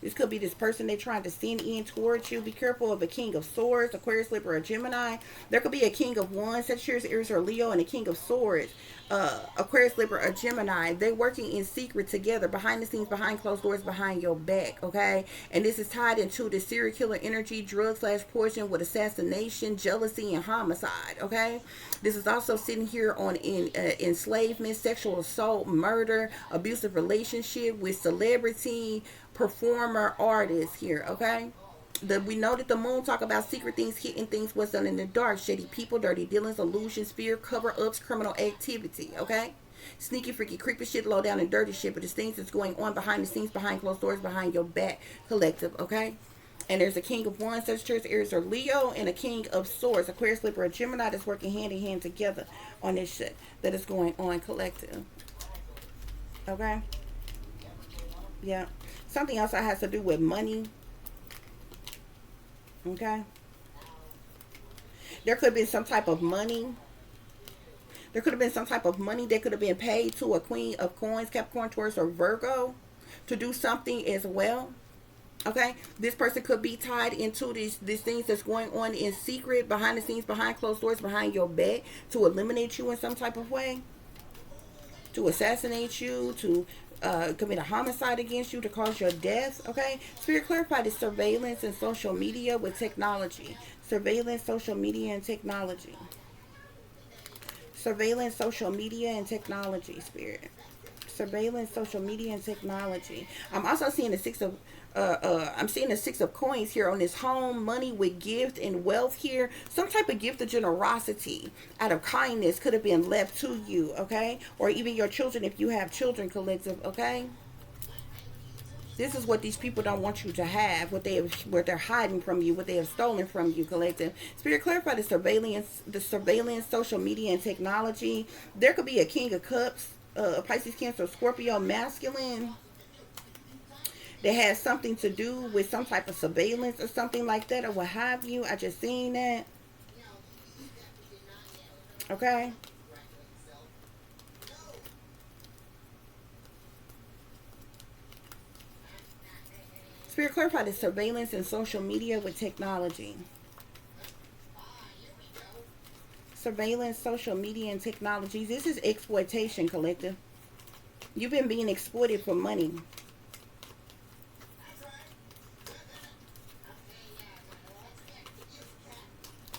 This could be this person they're trying to send in towards you. Be careful of a King of Swords, Aquarius, Libra, or Gemini. There could be a King of Wands, Sagittarius, Aries, or Leo, and a King of Swords, Aquarius, Libra, or Gemini. They're working in secret together, behind the scenes, behind closed doors, behind your back, okay? And this is tied into the serial killer energy, drug/poison with assassination, jealousy, and homicide, okay? This is also sitting here on enslavement, sexual assault, murder, abusive relationship with celebrity, performer, artist here, okay? We know that the moon talk about secret things, hidden things, what's done in the dark, shady people, dirty dealings, illusions, fear, cover-ups, criminal activity, okay? Sneaky, freaky, creepy shit, low down and dirty shit, but it's things that's going on behind the scenes, behind closed doors, behind your back, collective, okay? And there's a King of Wands, Sagittarius, Aries, or Leo, and a King of Swords, Aquarius, Libra, or Gemini, that's working hand in hand together on this shit that is going on, collective, okay? Yeah. Something else that has to do with money. Okay. There could have been some type of money. There could have been some type of money that could have been paid to a Queen of Coins, Capricorn, Taurus, or Virgo to do something as well. Okay. This person could be tied into these things that's going on in secret, behind the scenes, behind closed doors, behind your back, to eliminate you in some type of way, to assassinate you, to commit a homicide against you, to cause your death. Okay, Spirit, clarify the surveillance and social media with technology. Surveillance, social media, and technology. Surveillance, social media, and technology. Spirit, surveillance, social media, and technology. I'm also seeing the I'm seeing a Six of Coins here on this home, money with gift and wealth here. Some type of gift of generosity out of kindness could have been left to you, okay? Or even your children if you have children, collective, okay? This is what these people don't want you to have, what they're hiding from you, what they have stolen from you, collective. Spirit, clarify the surveillance, social media and technology. There could be a King of Cups, Pisces, Cancer, Scorpio, masculine that has something to do with some type of surveillance or something like that, or what have you. I just seen that. Okay. Spirit, clarify the surveillance and social media with technology. Surveillance, social media, and technology. This is exploitation, collective. You've been being exploited for money.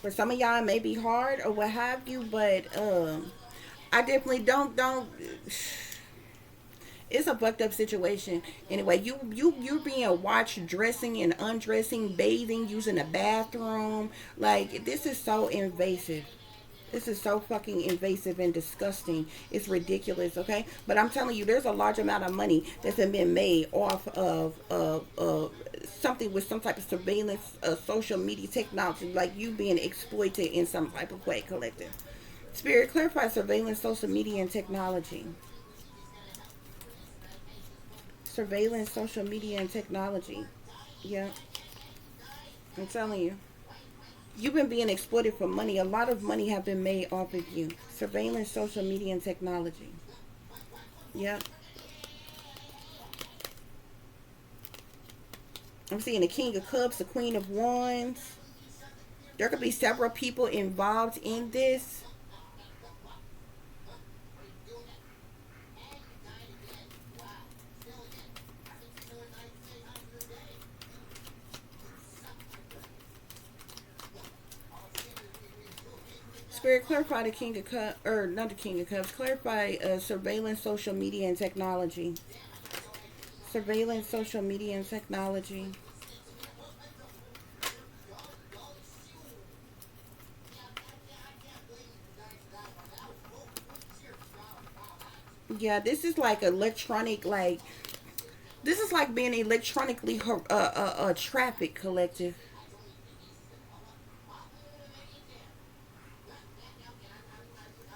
For some of y'all, it may be hard or what have you, but I definitely don't. It's a fucked up situation. Anyway, you're being watched dressing and undressing, bathing, using a bathroom. Like, this is so invasive. This is so fucking invasive and disgusting. It's ridiculous, okay? But I'm telling you, there's a large amount of money that's been made off of something with some type of surveillance, social media technology, like you being exploited in some type of way, collective. Spirit, clarify surveillance, social media, and technology. Surveillance, social media, and technology. Yeah, I'm telling you. You've been being exploited for money. A lot of money have been made off of you. Surveillance, social media, and technology. Yep. I'm seeing the King of Cups, the Queen of Wands. There could be several people involved in this. Spirit, clarify the King of Cups, or not the King of Cups. Clarify surveillance, social media, and technology. Surveillance, social media, and technology. Yeah, this is like electronic, like this is like being electronically traffic, collective.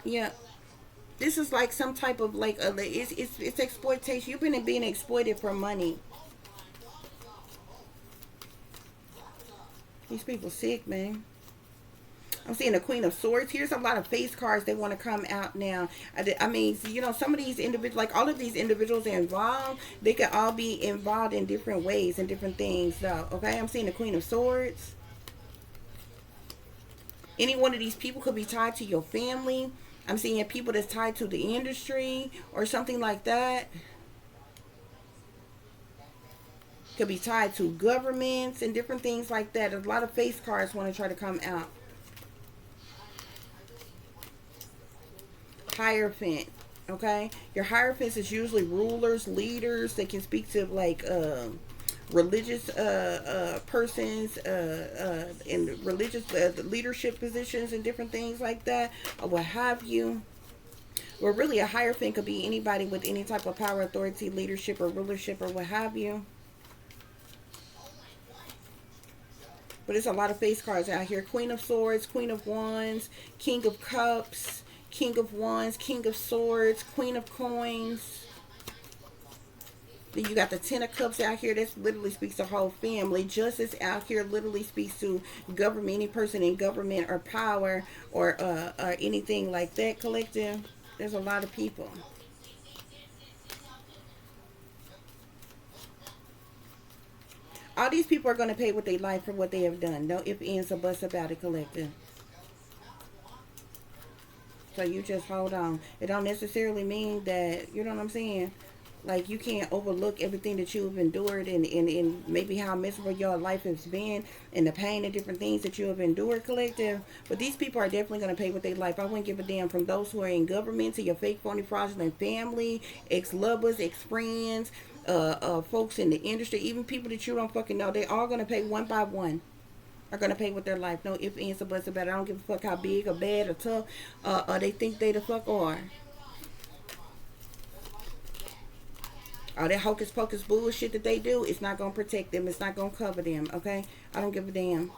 Yeah, this is like some type of like it's exploitation. You've been being exploited for money. These people sick, man. I'm seeing the Queen of Swords. Here's a lot of face cards that want to come out now. I mean, you know, some of these individuals, like all of these individuals are involved. They could all be involved in different ways and different things. So, okay, I'm seeing the Queen of Swords. Any one of these people could be tied to your family. I'm seeing people that's tied to the industry or something like that. Could be tied to governments and different things like that. A lot of face cards want to try to come out. Hierophant. Okay, your hierophants is usually rulers, leaders. They can speak to like religious persons in religious leadership positions and different things like that, or what have you. Well, really, a hierophant could be anybody with any type of power, authority, leadership, or rulership, or what have you. But there's a lot of face cards out here. Queen of Swords, Queen of Wands, King of Cups, King of Wands, King of Swords, Queen of Coins. Then you got the Ten of Cups out here. That literally speaks to whole family. Justice out here literally speaks to government, any person in government or power or anything like that, collective. There's a lot of people. All these people are going to pay with their life for what they have done. No ifs, ands, or buts about it, collective. So you just hold on. It don't necessarily mean that, you know what I'm saying? Like, you can't overlook everything that you've endured and maybe how miserable your life has been and the pain and different things that you have endured, collective. But these people are definitely going to pay with their life. I wouldn't give a damn, from those who are in government to your fake, phony, fraudulent family, ex-lovers, ex-friends, folks in the industry, even people that you don't fucking know, they all gonna pay one by one. Are gonna pay with their life. No ifs, ands, or buts about it. I don't give a fuck how big or bad or tough they think they the fuck are. All that hocus pocus bullshit that they do, it's not gonna protect them. It's not gonna cover them. Okay? I don't give a damn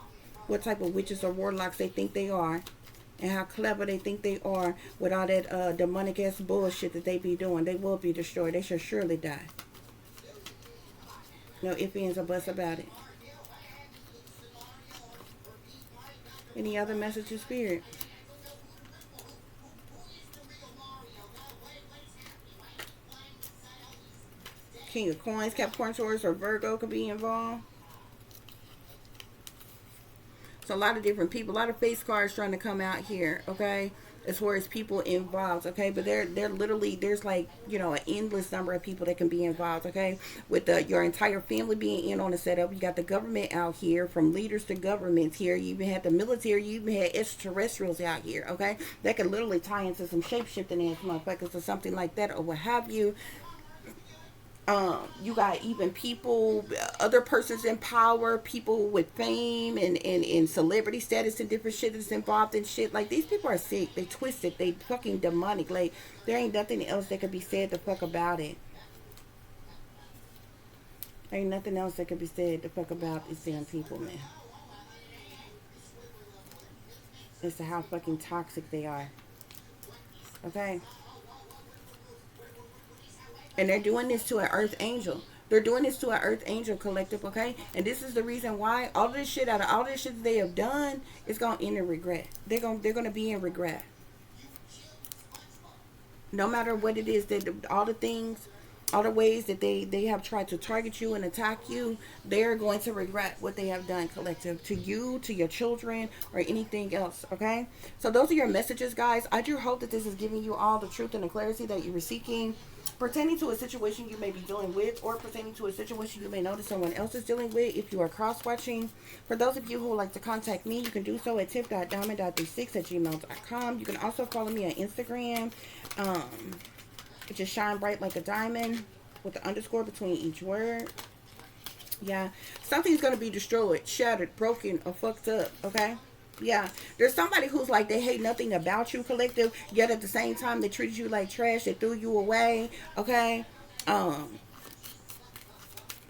what type of witches or warlocks they think they are, and how clever they think they are with all that demonic ass bullshit that they be doing. They will be destroyed. They shall surely die. No ifs, ands, or buts about it. Any other messages, Spirit? King of Coins, Capricorn, Taurus, or Virgo could be involved. So a lot of different people, a lot of face cards trying to come out here, okay? As far as people involved, okay? But they're literally, there's like, you know, an endless number of people that can be involved, okay? With your entire family being in on the setup. You got the government out here, from leaders to governments here. You even had the military, you even had extraterrestrials out here, okay? That could literally tie into some shape-shifting ass motherfuckers or something like that, or what have you. You got even people, other persons in power, people with fame and celebrity status and different shit that's involved in shit. Like, these people are sick. They twisted. They fucking demonic. Like, there ain't nothing else that could be said to fuck about it. There ain't nothing else that could be said to fuck about these damn people, man. As to how fucking toxic they are. Okay? And they're doing this to an earth angel. They're doing this to an earth angel collective, okay? And this is the reason why all this shit, out of all this shit that they have done, is gonna end in regret. They're gonna be in regret. No matter what it is, that all the things, all the ways that they have tried to target you and attack you, they're going to regret what they have done, collective, to you, to your children, or anything else, okay? So those are your messages, guys. I do hope that this is giving you all the truth and the clarity that you were seeking, pertaining to a situation you may be dealing with, or pertaining to a situation you may notice someone else is dealing with if you are cross-watching. For those of you who would like to contact me, you can do so at tiff.diamond.36@gmail.com. You can also follow me on Instagram. Just shine bright like a diamond with the underscore between each word. Yeah, something's going to be destroyed, shattered, broken, or fucked up, okay? Yeah, there's somebody who's like, they hate nothing about you, collective, yet at the same time they treated you like trash, they threw you away, okay?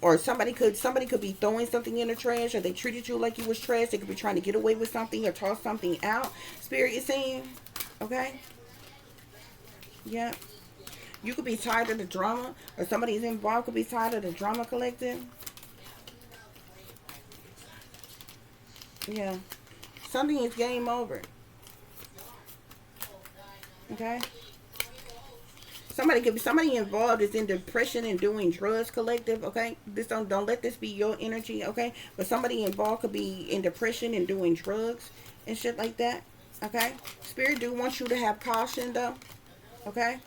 Or somebody could be throwing something in the trash, or they treated you like you was trash. They could be trying to get away with something or toss something out. Spirit is saying, okay? Yeah. You could be tired of the drama, or somebody's involved could be tired of the drama, collective. Yeah. Something is game over. Okay? Somebody involved is in depression and doing drugs, collective, okay? This don't let this be your energy, okay? But somebody involved could be in depression and doing drugs and shit like that. Okay? Spirit do want you to have caution though. Okay?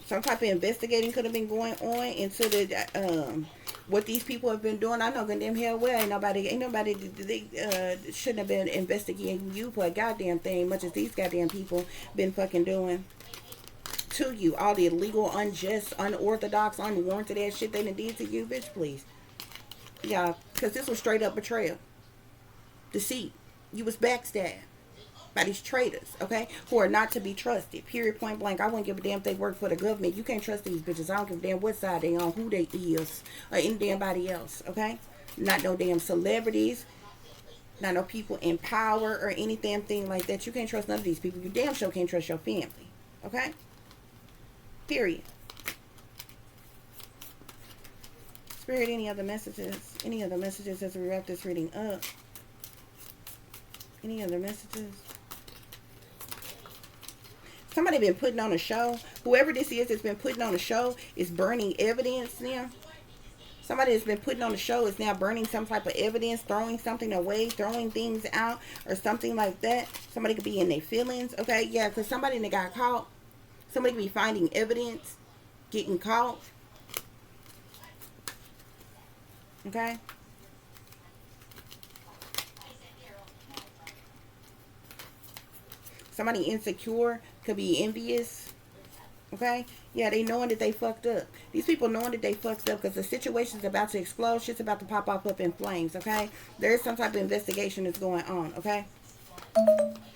Some type of investigating could have been going on into the what these people have been doing. I know goddamn hell well ain't nobody they shouldn't have been investigating you for a goddamn thing, much as these goddamn people been fucking doing to you. All the illegal, unjust, unorthodox, unwarranted ass shit they done did to you, bitch, please. Yeah, because this was straight up betrayal. Deceit. You was backstabbed by these traitors, okay, who are not to be trusted. Period, point blank. I wouldn't give a damn if they work for the government. You can't trust these bitches. I don't give a damn what side they on, who they is, or any damn body else, okay? Not no damn celebrities, not no people in power or any damn thing like that. You can't trust none of these people. You damn sure can't trust your family, okay? Period. Spirit, any other messages? Any other messages as we wrap this reading up? Any other messages? Somebody been putting on a show. Whoever this is that's been putting on a show is burning evidence now. Somebody that's been putting on a show is now burning some type of evidence, throwing something away, throwing things out, or something like that. Somebody could be in their feelings. Okay, yeah, because somebody that got caught. Somebody could be finding evidence, getting caught. Okay. Somebody insecure, could be envious. Okay? Yeah, they knowing that they fucked up. These people knowing that they fucked up because the situation's about to explode. Shit's about to pop off up in flames. Okay? There is some type of investigation that's going on. Okay?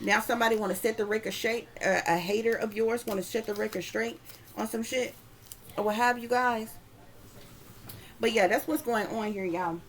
Now somebody want to set the record straight. A hater of yours want to set the record straight on some shit. Or what have you guys. But yeah, that's what's going on here, y'all.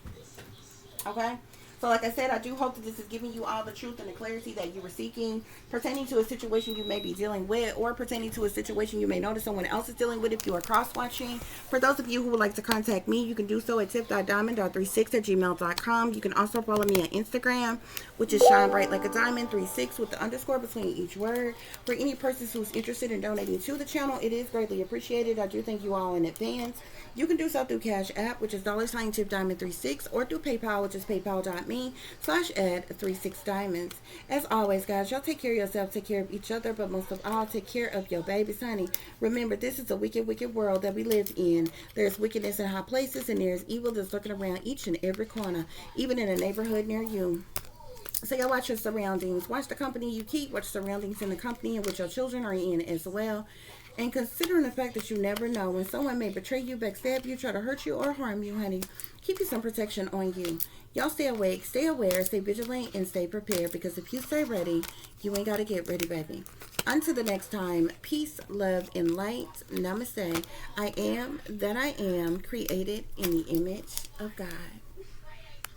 Okay? So like I said, I do hope that this is giving you all the truth and the clarity that you were seeking pertaining to a situation you may be dealing with, or pertaining to a situation you may notice someone else is dealing with if you are cross-watching. For those of you who would like to contact me, you can do so at tip.diamond.36@gmail.com. You can also follow me on Instagram, which is shine bright like a diamond 36 with the underscore between each word. For any persons who's interested in donating to the channel, it is greatly appreciated. I do thank you all in advance. You can do so through CASHAPP, which is $tipdiamond36, or through PayPal, which is paypal.me/add36diamonds. As always, guys, y'all take care of yourself, take care of each other, but most of all, take care of your babies, honey. Remember, this is a wicked, wicked world that we live in. There's wickedness in high places, and there's evil that's lurking around each and every corner, even in a neighborhood near you. So y'all watch your surroundings. Watch the company you keep. Watch surroundings in the company in which your children are in as well. And considering the fact that you never know when someone may betray you, backstab you, try to hurt you, or harm you, honey, keep you some protection on you. Y'all stay awake, stay aware, stay vigilant, and stay prepared. Because if you stay ready, you ain't got to get ready, baby. Until the next time, peace, love, and light. Namaste. I am that I am, created in the image of God.